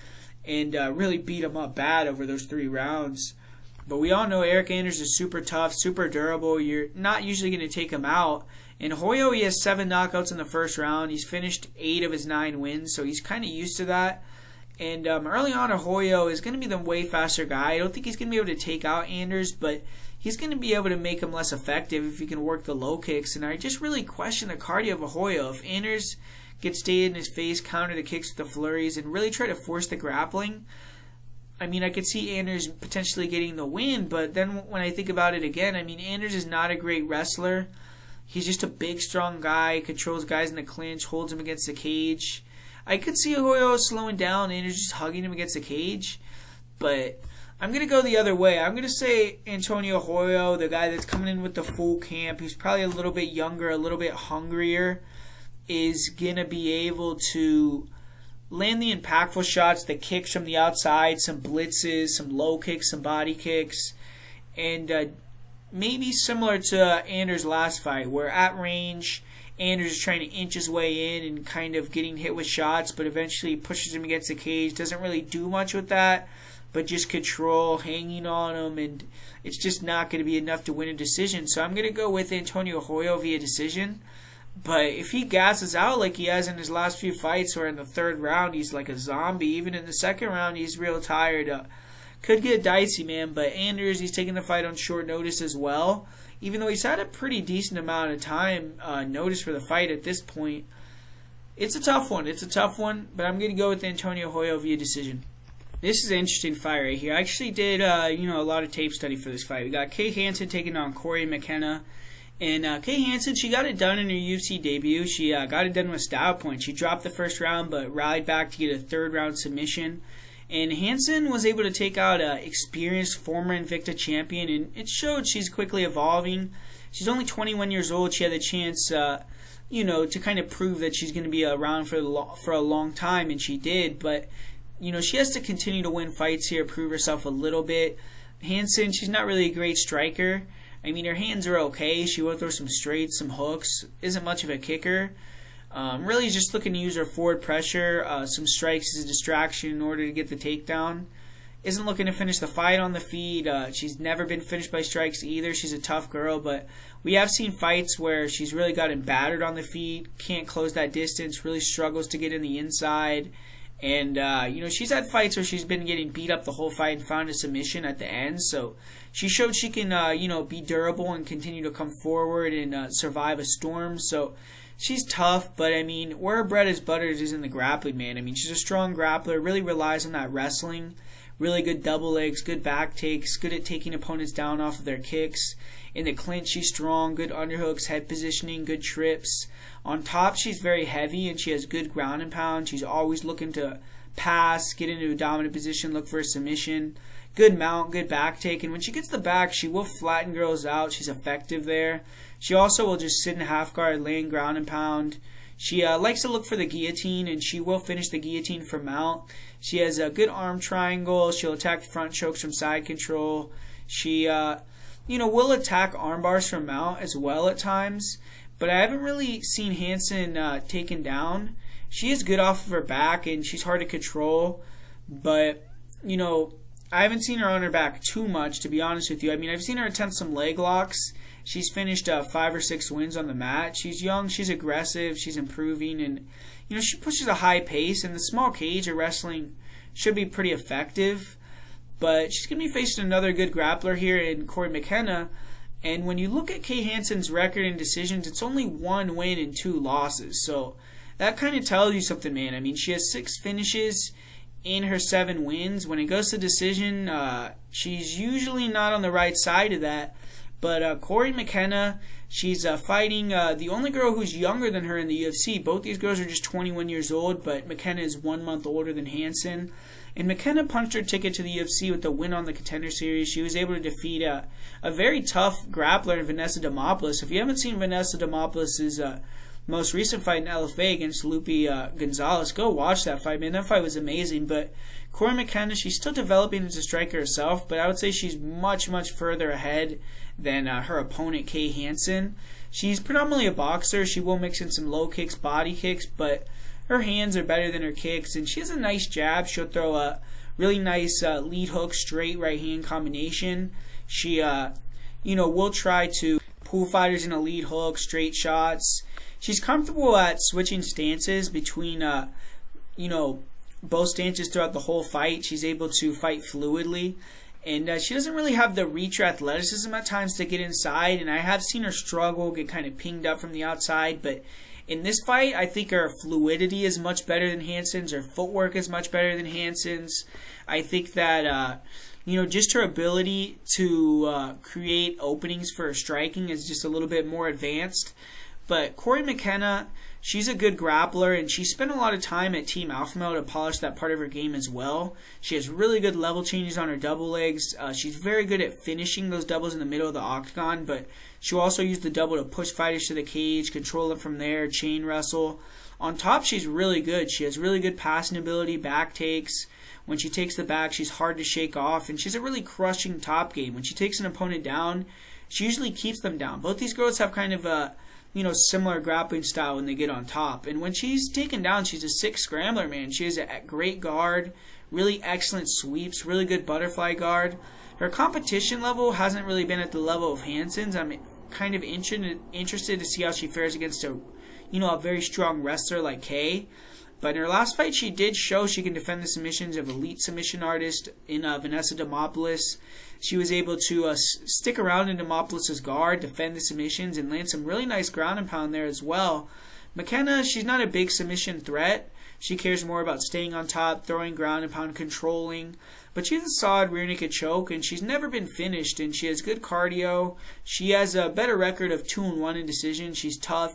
and really beat him up bad over those 3 rounds. But we all know Eric Anders is super tough, super durable. You're not usually going to take him out. And Arroyo, he has 7 knockouts in the first round. He's finished 8 of his 9 wins, so he's kind of used to that. And early on, Arroyo is going to be the way faster guy. I don't think he's going to be able to take out Anders, but he's going to be able to make him less effective if he can work the low kicks. And I just really question the cardio of Arroyo. If Anders gets stayed in his face, counter the kicks with the flurries, and really try to force the grappling, I mean, I could see Anders potentially getting the win, but then when I think about it again, I mean, Anders is not a great wrestler. He's just a big, strong guy, controls guys in the clinch, holds him against the cage. I could see Arroyo slowing down, Anders just hugging him against the cage, but I'm going to go the other way. I'm going to say Antonio Arroyo, the guy that's coming in with the full camp, who's probably a little bit younger, a little bit hungrier, is going to be able to land the impactful shots, the kicks from the outside, some blitzes, some low kicks, some body kicks, and maybe similar to Anders' last fight, where at range, Anders is trying to inch his way in and kind of getting hit with shots, but eventually pushes him against the cage, doesn't really do much with that, but just control, hanging on him, and it's just not going to be enough to win a decision. So I'm going to go with Antonio Arroyo via decision. But if he gasses out like he has in his last few fights, or in the third round he's like a zombie, even in the second round he's real tired, could get dicey, man. But Anders, he's taking the fight on short notice as well. Even though he's had a pretty decent amount of time notice for the fight at this point. It's a tough one. But I'm going to go with Antonio Arroyo via decision. This is an interesting fight right here. I actually did a lot of tape study for this fight. We got Kay Hansen taking on Cory McKenna. And Kay Hansen, she got it done in her UFC debut. She got it done with style points. She dropped the first round, but rallied back to get a third round submission. And Hansen was able to take out an experienced former Invicta champion, and it showed she's quickly evolving. She's only 21 years old. She had the chance, to kind of prove that she's going to be around for a long time, and she did. But, she has to continue to win fights here, prove herself a little bit. Hansen, she's not really a great striker. I mean, her hands are okay. She will throw some straights, some hooks. Isn't much of a kicker. Really just looking to use her forward pressure, some strikes as a distraction in order to get the takedown. Isn't looking to finish the fight on the feet. She's never been finished by strikes either. She's a tough girl, but we have seen fights where she's really gotten battered on the feet, can't close that distance, really struggles to get in the inside. And, she's had fights where she's been getting beat up the whole fight and found a submission at the end. So she showed she can, be durable and continue to come forward and survive a storm. So she's tough, but, I mean, where her bread is buttered is in the grappling, man. I mean, she's a strong grappler, really relies on that wrestling. Really good double legs, good back takes, good at taking opponents down off of their kicks. In the clinch, she's strong, good underhooks, head positioning, good trips. On top, she's very heavy and she has good ground and pound. She's always looking to pass, get into a dominant position, look for a submission. Good mount, good back take. And when she gets the back, she will flatten girls out. She's effective there. She also will just sit in half guard, laying ground and pound. She likes to look for the guillotine, and she will finish the guillotine from mount. She has a good arm triangle. She'll attack front chokes from side control. She, will attack arm bars from mount as well at times. But I haven't really seen Hansen taken down. She is good off of her back, and she's hard to control. But, I haven't seen her on her back too much, to be honest with you. I mean, I've seen her attempt some leg locks. She's finished 5 or 6 wins on the mat. She's young, she's aggressive, she's improving, and she pushes a high pace. In the small cage, her wrestling should be pretty effective. But she's going to be facing another good grappler here in Cory McKenna. And when you look at Kay Hansen's record in decisions, it's only 1 win and 2 losses. So that kind of tells you something, man. I mean, she has 6 finishes in her 7 wins. When it goes to decision, she's usually not on the right side of that. But Cory McKenna, she's fighting the only girl who's younger than her in the UFC. Both these girls are just 21 years old, but McKenna is 1 month older than Hansen. And McKenna punched her ticket to the UFC with the win on the Contender Series. She was able to defeat a very tough grappler, Vanessa Demopoulos. If you haven't seen Vanessa Demopoulos' most recent fight in LFA against Lupe Gonzalez, go watch that fight, man. That fight was amazing. But Cory McKenna, she's still developing as a striker herself, but I would say she's much, much further ahead than her opponent, Kay Hansen. She's predominantly a boxer. She will mix in some low kicks, body kicks, but her hands are better than her kicks, and she has a nice jab. She'll throw a really nice lead hook, straight right hand combination. She, will try to pull fighters in a lead hook, straight shots. She's comfortable at switching stances between, both stances throughout the whole fight. She's able to fight fluidly. And she doesn't really have the reach or athleticism at times to get inside. And I have seen her struggle, get kind of pinged up from the outside. But in this fight, I think her fluidity is much better than Hansen's. Her footwork is much better than Hansen's. I think that, just her ability to create openings for her striking is just a little bit more advanced. But Cory McKenna, she's a good grappler, and she spent a lot of time at Team Alpha Male to polish that part of her game as well. She has really good level changes on her double legs. She's very good at finishing those doubles in the middle of the octagon, but she'll also use the double to push fighters to the cage, control them from there, chain wrestle. On top, she's really good. She has really good passing ability, back takes. When she takes the back, she's hard to shake off, and she's a really crushing top game. When she takes an opponent down, she usually keeps them down. Both these girls have kind of a similar grappling style when they get on top. And when she's taken down, she's a sick scrambler, man. She has a great guard, really excellent sweeps, really good butterfly guard. Her competition level hasn't really been at the level of Hansen's. I'm kind of interested to see how she fares against a very strong wrestler like Kay. But in her last fight, she did show she can defend the submissions of elite submission artist in Vanessa Demopoulos. She was able to stick around in Demopoulos' guard, defend the submissions, and land some really nice ground and pound there as well. McKenna, she's not a big submission threat. She cares more about staying on top, throwing ground and pound, controlling. But she has a solid rear naked choke, and she's never been finished, and she has good cardio. She has a better record of 2-1 in decision. She's tough.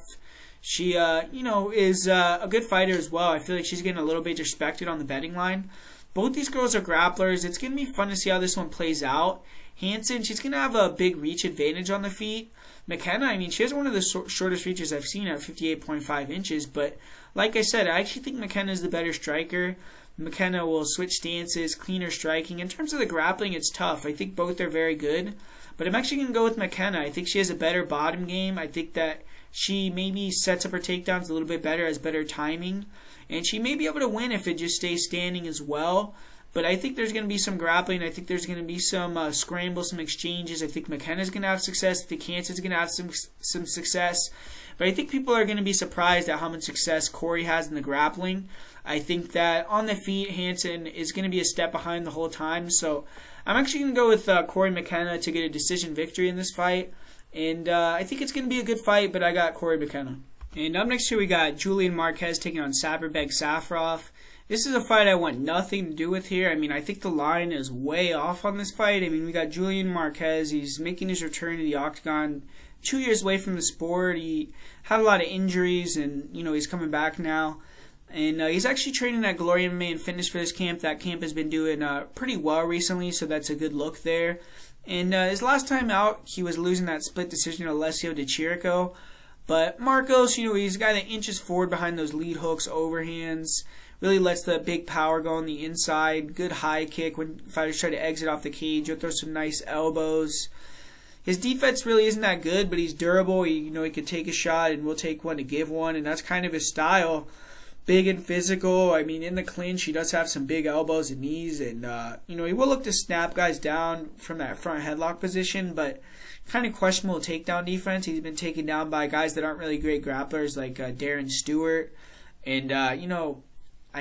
She, is a good fighter as well. I feel like she's getting a little bit disrespected on the betting line. Both these girls are grapplers. It's going to be fun to see how this one plays out. Hansen, she's going to have a big reach advantage on the feet. McKenna, I mean, she has one of the shortest reaches I've seen at 58.5 inches. But like I said, I actually think McKenna is the better striker. McKenna will switch stances, cleaner striking. In terms of the grappling, it's tough. I think both are very good. But I'm actually going to go with McKenna. I think she has a better bottom game. I think that she maybe sets up her takedowns a little bit better, has better timing. And she may be able to win if it just stays standing as well. But I think there's going to be some grappling. I think there's going to be some scrambles, some exchanges. I think McKenna's going to have success. I think Hansen's going to have some success. But I think people are going to be surprised at how much success Cory has in the grappling. I think that on the feet, Hansen is going to be a step behind the whole time. So I'm actually going to go with Cory McKenna to get a decision victory in this fight. And I think it's going to be a good fight, but I got Cory McKenna. And up next here we got Julian Marquez taking on Saperbek Safarov. This is a fight I want nothing to do with here. I mean, I think the line is way off on this fight. I mean, we got Julian Marquez. He's making his return to the octagon 2 years away from the sport. He had a lot of injuries, and, you know, he's coming back now. And he's actually training at Glory MMA and Fitness for this camp. That camp has been doing pretty well recently, so that's a good look there. And his last time out, he was losing that split decision to Alessio Di Chirico. But Markos, you know, he's a guy that inches forward behind those lead hooks, overhands, really lets the big power go on the inside. Good high kick when fighters try to exit off the cage. He'll throw some nice elbows. His defense really isn't that good, but he's durable. He could take a shot and will take one to give one, and that's kind of his style. Big and physical. I mean, in the clinch, he does have some big elbows and knees, and he will look to snap guys down from that front headlock position, but kind of questionable takedown defense. He's been taken down by guys that aren't really great grapplers like Darren Stewart, and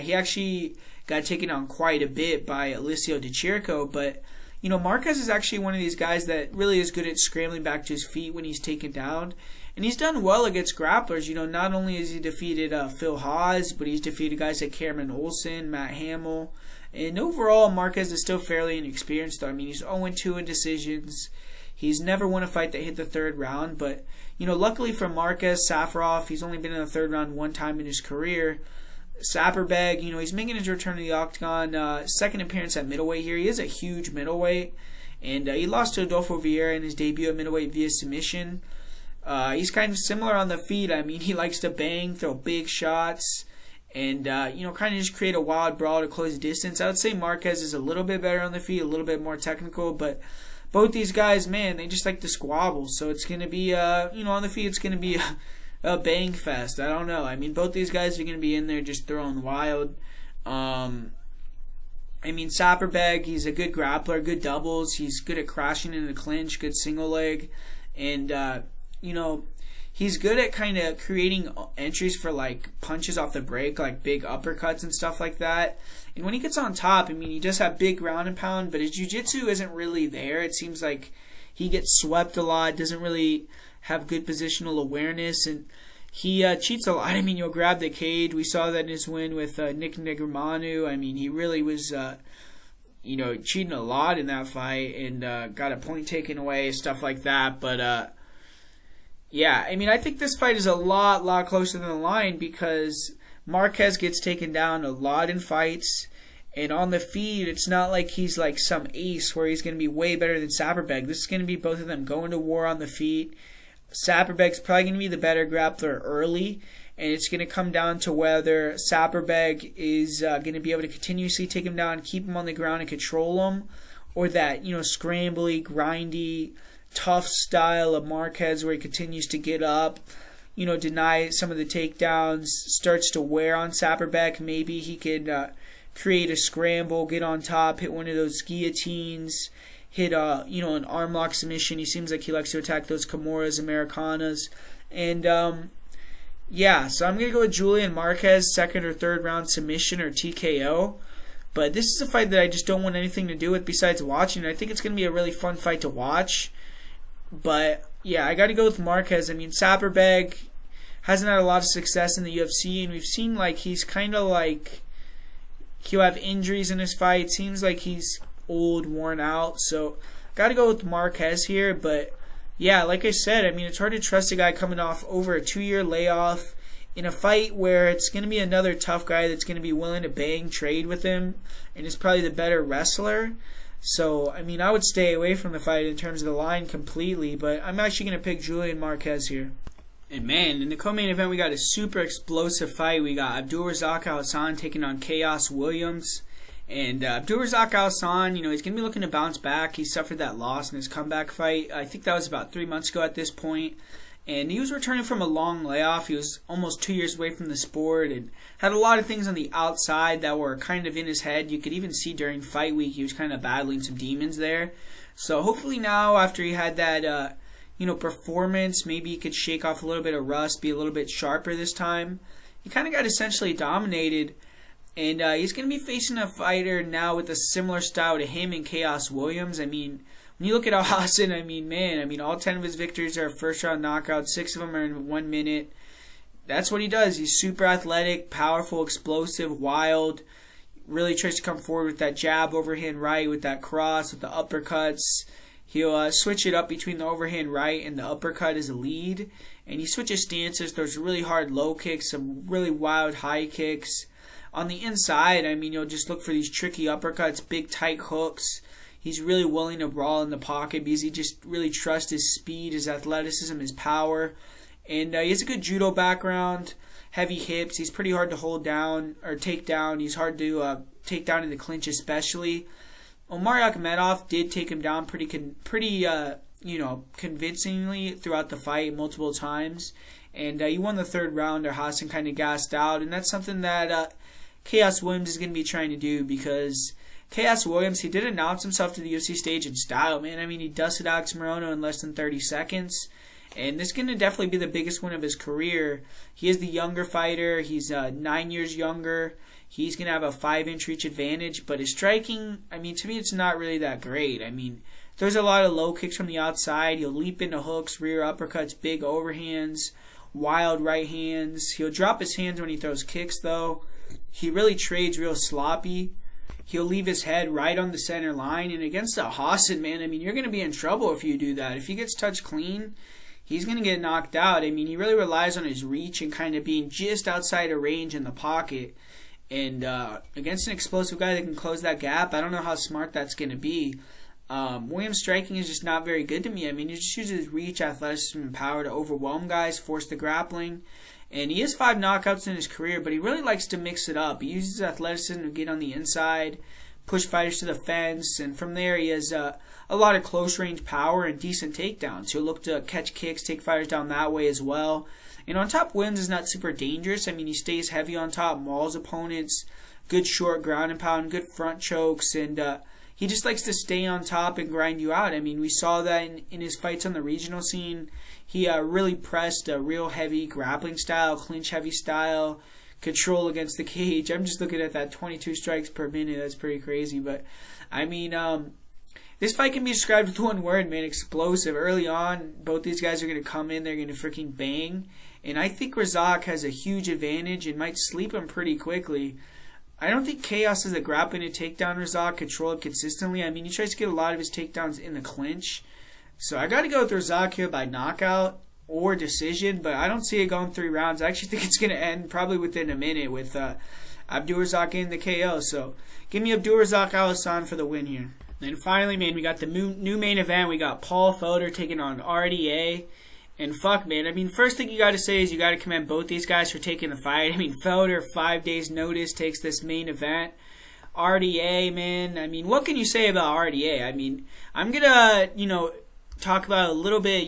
he actually got taken down quite a bit by Alessio Di Chirico, but Marquez is actually one of these guys that really is good at scrambling back to his feet when he's taken down. And he's done well against grapplers. Not only has he defeated Phil Haas, but he's defeated guys like Cameron Olsen, Matt Hamill. And overall, Marquez is still fairly inexperienced, though. I mean, he's 0-2 in decisions. He's never won a fight that hit the third round. But, luckily for Marquez, Safarov, he's only been in the third round one time in his career. Saperbek, he's making his return to the octagon. Second appearance at middleweight here. He is a huge middleweight. And he lost to Adolfo Vieira in his debut at middleweight via submission. He's kind of similar on the feet. I mean, he likes to bang, throw big shots, and, kind of just create a wild brawl to close the distance. I would say Marquez is a little bit better on the feet, a little bit more technical, but both these guys, man, they just like to squabble. So it's going to be, on the feet, it's going to be a bang fest. I don't know. I mean, both these guys are going to be in there just throwing wild. Saperbek, he's a good grappler, good doubles. He's good at crashing in the clinch, good single leg. And, he's good at kind of creating entries for, like, punches off the break, like big uppercuts and stuff like that. And when he gets on top, I mean, he does have big ground and pound, but his jiu-jitsu isn't really there. It seems like he gets swept a lot, doesn't really have good positional awareness, and he cheats a lot. I mean, you'll grab the cage. We saw that in his win with Nick Negramanu. I mean, he really was, cheating a lot in that fight and got a point taken away, stuff like that. But, I think this fight is a lot closer than the line because Marquez gets taken down a lot in fights. And on the feed, it's not like he's like some ace where he's going to be way better than Saperbek. This is going to be both of them going to war on the feet. Saperbek's probably going to be the better grappler early, and it's going to come down to whether Saperbek is going to be able to continuously take him down, keep him on the ground, and control him, or that scrambly, grindy, tough style of Marquez where he continues to get up, deny some of the takedowns, starts to wear on Saperbek. Maybe he could create a scramble, get on top, hit one of those guillotines, hit an arm lock submission. He seems like he likes to attack those Kimuras, Americanas. And so I'm going to go with Julian Marquez, second or third round submission or TKO. But this is a fight that I just don't want anything to do with besides watching. I think it's going to be a really fun fight to watch. But I got to go with Marquez. I mean, Saperbek hasn't had a lot of success in the UFC, and we've seen like he's kind of like he'll have injuries in his fight. Seems like he's old, worn out. So got to go with Marquez here. But like I said, I mean, it's hard to trust a guy coming off over a 2-year layoff in a fight where it's going to be another tough guy that's going to be willing to bang trade with him and is probably the better wrestler. So, I mean, I would stay away from the fight in terms of the line completely, but I'm actually going to pick Julian Marquez here. And man, in the co-main event, we got a super explosive fight. We got Abdul Alhassan taking on Khaos Williams. And Abdul Alhassan, he's going to be looking to bounce back. He suffered that loss in his comeback fight. I think that was about 3 months ago at this point. And he was returning from a long layoff. He was almost 2 years away from the sport and had a lot of things on the outside that were kind of in his head. You could even see during fight week he was kind of battling some demons there. So hopefully now, after he had that performance, maybe he could shake off a little bit of rust, be a little bit sharper this time. He kind of got essentially dominated. And he's going to be facing a fighter now with a similar style to him and Khaos Williams. I mean, when you look at Alhassan, all 10 of his victories are first-round knockouts. 6 of them are in 1 minute. That's what he does. He's super athletic, powerful, explosive, wild. Really tries to come forward with that jab, overhand right, with that cross, with the uppercuts. He'll switch it up between the overhand right and the uppercut as a lead. And he switches stances, throws really hard low kicks, some really wild high kicks. On the inside, you'll just look for these tricky uppercuts, big tight hooks. He's really willing to brawl in the pocket because he just really trusts his speed, his athleticism, his power. And he has a good judo background, heavy hips. He's pretty hard to hold down or take down. He's hard to take down in the clinch especially. Omar Akhmedov did take him down pretty convincingly throughout the fight multiple times. And he won the third round. Alhassan kind of gassed out. And that's something that Khaos Williams is going to be trying to do, because Khaos Williams, he did announce himself to the UFC stage in style, man. He dusted Alex Morono in less than 30 seconds. And this is going to definitely be the biggest win of his career. He is the younger fighter. He's 9 years younger. He's going to have a 5-inch reach advantage. But his striking, to me, it's not really that great. There's a lot of low kicks from the outside. He'll leap into hooks, rear uppercuts, big overhands, wild right hands. He'll drop his hands when he throws kicks, though. He really trades real sloppy. He'll leave his head right on the center line. And against Alhassan, man, you're going to be in trouble if you do that. If he gets touched clean, he's going to get knocked out. He really relies on his reach and kind of being just outside of range in the pocket. And against an explosive guy that can close that gap, I don't know how smart that's going to be. Williams' striking is just not very good to me. He just uses his reach, athleticism, and power to overwhelm guys, force the grappling. And he has 5 knockouts in his career, but he really likes to mix it up. He uses athleticism to get on the inside, push fighters to the fence, and from there he has a lot of close-range power and decent takedowns. He'll look to catch kicks, take fighters down that way as well. And on top, Williams is not super dangerous. He stays heavy on top, mauls opponents, good short ground and pound, good front chokes, and he just likes to stay on top and grind you out. We saw that in his fights on the regional scene. He really pressed a real heavy grappling style, clinch heavy style, control against the cage. I'm just looking at that 22 strikes per minute. That's pretty crazy. But, this fight can be described with one word, man: explosive. Early on, both these guys are going to come in. They're going to freaking bang. And I think Razak has a huge advantage and might sleep him pretty quickly. I don't think Khaos is a grappling and takedown Razak, control it consistently. He tries to get a lot of his takedowns in the clinch. So I got to go with Razak here by knockout or decision, but I don't see it going 3 rounds. I actually think it's going to end probably within a minute with Abdul Razak in the KO. So give me Abdul Razak Alhassan for the win here. Then finally, man, we got the new main event. We got Paul Felder taking on RDA. And fuck, man, first thing you got to say is you got to commend both these guys for taking the fight. Felder, 5 days notice, takes this main event. RDA, man, what can you say about RDA? I'm going to, talk about a little bit,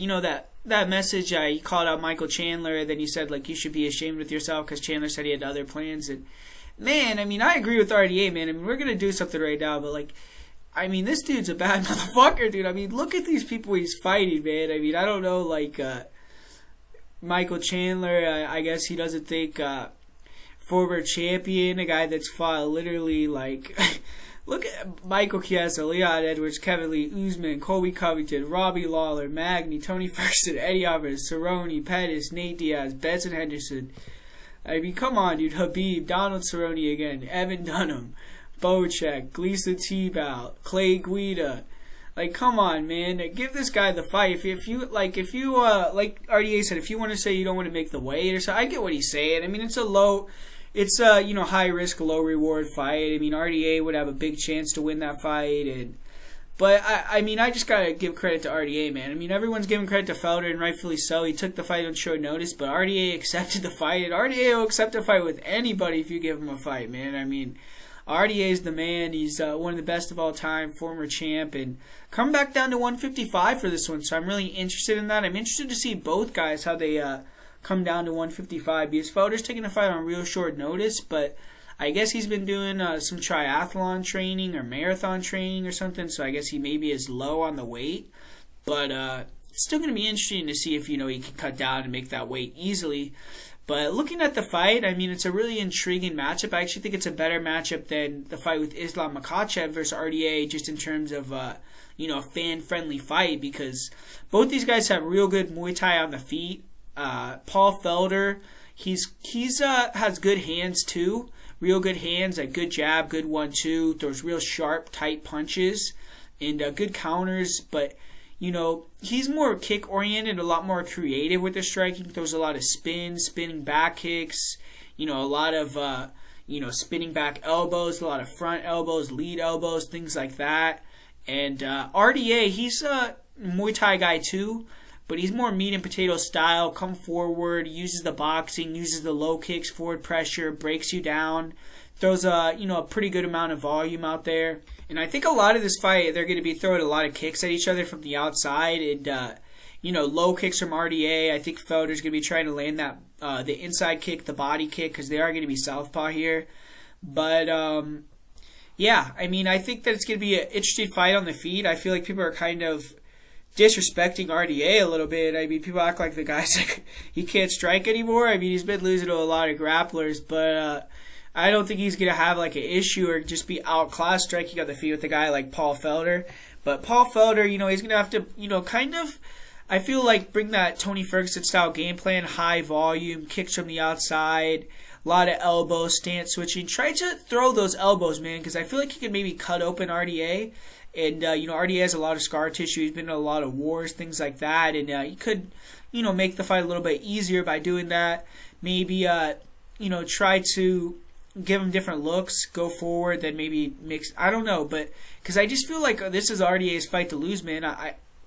that message, he called out Michael Chandler, then he said, you should be ashamed with yourself because Chandler said he had other plans. And, man, I agree with RDA, man. We're going to do something right now, but, this dude's a bad motherfucker, dude. Look at these people he's fighting, man. I don't know, Michael Chandler, I guess he doesn't think, former champion, a guy that's fought literally, look at Michael Chiesa, Leon Edwards, Kevin Lee, Usman, Colby Covington, Robbie Lawler, Magny, Tony Ferguson, Eddie Alvarez, Cerrone, Pettis, Nate Diaz, Benson Henderson. Come on, dude. Habib, Donald Cerrone again, Evan Dunham, Bocek, Gleason Tebow, Clay Guida. Like, come on, man. Give this guy the fight. If you like RDA said, if you want to say you don't want to make the weight or so, I get what he's saying. I mean, it's a high risk, low reward fight. I mean, RDA would have a big chance to win that fight, but I mean, I just gotta give credit to RDA, man. I mean, everyone's giving credit to Felder, and rightfully so. He took the fight on short notice, but RDA accepted the fight, and RDA will accept a fight with anybody if you give him a fight, man. I mean, RDA is the man. He's one of the best of all time, former champ, and come back down to 155 for this one. So I'm really interested in that. I'm interested to see both guys how they come down to 155, because Felder's taking the fight on real short notice, but I guess he's been doing some triathlon training or marathon training or something, so I guess he maybe is low on the weight. But it's still going to be interesting to see if, he can cut down and make that weight easily. But looking at the fight, I mean, it's a really intriguing matchup. I actually think it's a better matchup than the fight with Islam Makhachev versus RDA, just in terms of, a fan-friendly fight, because both these guys have real good Muay Thai on the feet. Paul Felder, he's has good hands too. Real good hands, a good jab, good 1-2, throws real sharp, tight punches, and good counters. But, he's more kick-oriented, a lot more creative with his striking. Throws a lot of spinning back kicks, a lot of, spinning back elbows, a lot of front elbows, lead elbows, things like that. And RDA, he's a Muay Thai guy too, but he's more meat and potato style, come forward, uses the boxing, uses the low kicks, forward pressure, breaks you down, throws a pretty good amount of volume out there. And I think a lot of this fight, they're going to be throwing a lot of kicks at each other from the outside, and low kicks from RDA. I think Felder's going to be trying to land that the inside kick, the body kick, because they are going to be southpaw here. But yeah, I mean, I think that it's going to be an interesting fight on the feet. I feel like people are kind of disrespecting RDA a little bit. I mean, people act like the guy's like he can't strike anymore. I mean, he's been losing to a lot of grapplers, but I don't think he's gonna have like an issue or just be outclassed striking on the feet with a guy like Paul Felder. But Paul Felder, he's gonna have to, kind of, I feel like, bring that Tony Ferguson style game plan, high volume, kicks from the outside, a lot of elbows, stance switching. Try to throw those elbows, man, because I feel like he can maybe cut open RDA. And, RDA has a lot of scar tissue. He's been in a lot of wars, things like that. And he could, make the fight a little bit easier by doing that. Maybe, try to give him different looks, go forward, then maybe mix. I don't know. But because I just feel like this is RDA's fight to lose, man.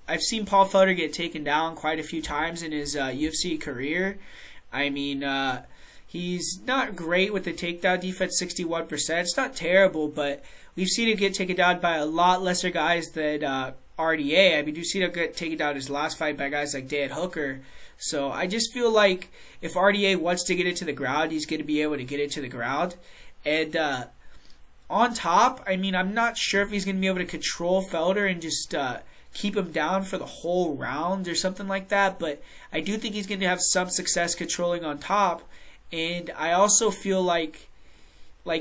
I've seen Paul Felder get taken down quite a few times in his UFC career. I mean, he's not great with the takedown defense, 61%. It's not terrible, but we've seen him get taken down by a lot lesser guys than RDA. I mean, we've seen him get taken down his last fight by guys like Dan Hooker. So I just feel like if RDA wants to get it to the ground, he's going to be able to get it to the ground. And on top, I mean, I'm not sure if he's going to be able to control Felder and just keep him down for the whole round or something like that. But I do think he's going to have some success controlling on top. And I also feel like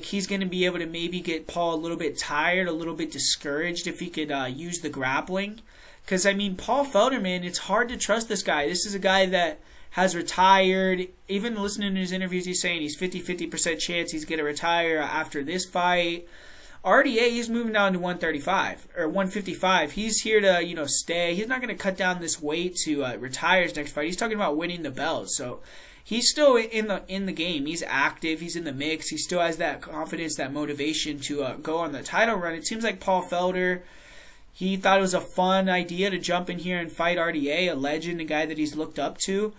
he's going to be able to maybe get Paul a little bit tired, a little bit discouraged if he could use the grappling. Because, I mean, Paul Felder, man, it's hard to trust this guy. This is a guy that has retired. Even listening to his interviews, he's saying he's 50% chance he's going to retire after this fight. RDA, he's moving down to 135 or 155. He's here to, stay. He's not going to cut down this weight to retire his next fight. He's talking about winning the belt. So he's still in the game. He's active. He's in the mix. He still has that confidence, that motivation to go on the title run. It seems like Paul Felder, he thought it was a fun idea to jump in here and fight RDA, a legend, a guy that he's looked up to.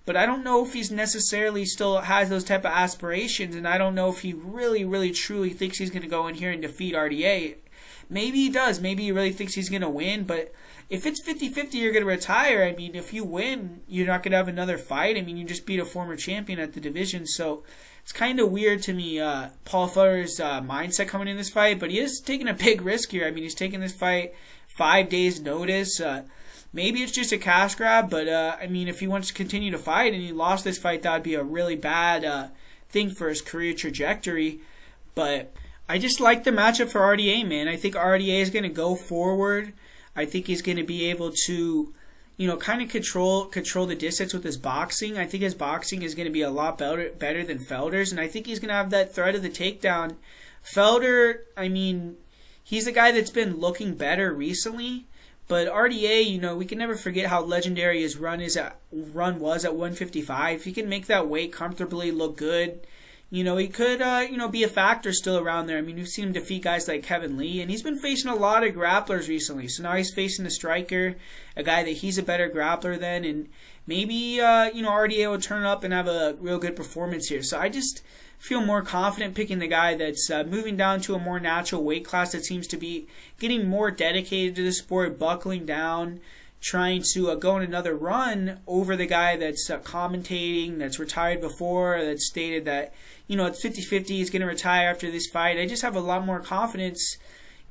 But I don't know if he's necessarily still has those type of aspirations, and I don't know if he really, really, truly thinks he's going to go in here and defeat RDA. Maybe he does. Maybe he really thinks he's going to win, but if it's 50-50, you're going to retire. I mean, if you win, you're not going to have another fight. I mean, you just beat a former champion at the division, so it's kind of weird to me, Paul Felder's mindset coming in this fight, but he is taking a big risk here. I mean, he's taking this fight 5 days' notice. Maybe it's just a cash grab, but, I mean, if he wants to continue to fight and he lost this fight, that would be a really bad thing for his career trajectory. But I just like the matchup for RDA, man. I think RDA is going to go forward. I think he's going to be able to, kind of control the distance with his boxing. I think his boxing is going to be a lot better than Felder's, and I think he's going to have that threat of the takedown. Felder, I mean, he's a guy that's been looking better recently. But RDA, we can never forget how legendary his run was at 155. If he can make that weight comfortably, look good, he could, be a factor still around there. I mean, we've seen him defeat guys like Kevin Lee, and he's been facing a lot of grapplers recently. So now he's facing a striker, a guy that he's a better grappler than, and maybe, RDA will turn up and have a real good performance here. So I just feel more confident picking the guy that's moving down to a more natural weight class that seems to be getting more dedicated to the sport, buckling down, trying to go on another run over the guy that's commentating, that's retired before, that stated that, it's 50-50, he's going to retire after this fight. I just have a lot more confidence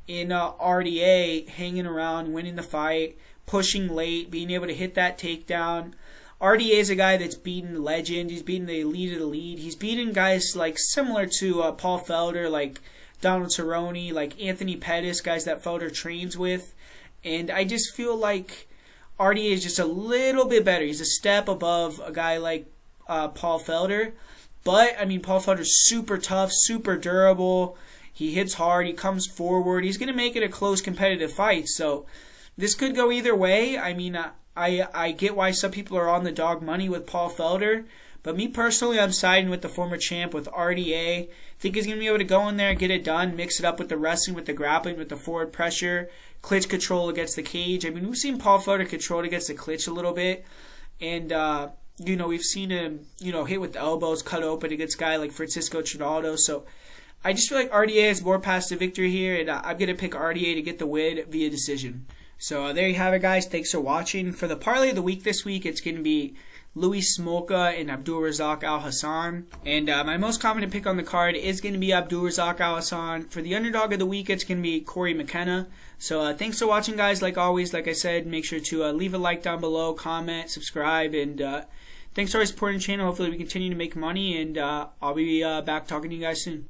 in RDA hanging around, winning the fight, pushing late, being able to hit that takedown. RDA is a guy that's beaten legend. He's beaten the elite of the elite. He's beaten guys like similar to Paul Felder, like Donald Cerrone, like Anthony Pettis, guys that Felder trains with. And I just feel like RDA is just a little bit better. He's a step above a guy like Paul Felder. But, I mean, Paul Felder's super tough, super durable. He hits hard. He comes forward. He's going to make it a close competitive fight. So this could go either way. I mean, I get why some people are on the dog money with Paul Felder, but me personally, I'm siding with the former champ, with RDA. I think he's going to be able to go in there and get it done, mix it up with the wrestling, with the grappling, with the forward pressure, clinch control against the cage. I mean, we've seen Paul Felder control against the clinch a little bit, and, we've seen him, hit with the elbows, cut open against a guy like Francisco Trinaldo. So I just feel like RDA has more paths to victory here, and I'm going to pick RDA to get the win via decision. So there you have it, guys. Thanks for watching. For the parlay of the week this week, it's going to be Smolka and Abdul Razak Alhassan. And my most confident pick on the card is going to be Abdul Razak Alhassan. For the underdog of the week, it's going to be Cory McKenna. So thanks for watching, guys. Like always, like I said, make sure to leave a like down below, comment, subscribe, and thanks for always supporting the channel. Hopefully we continue to make money, and I'll be back talking to you guys soon.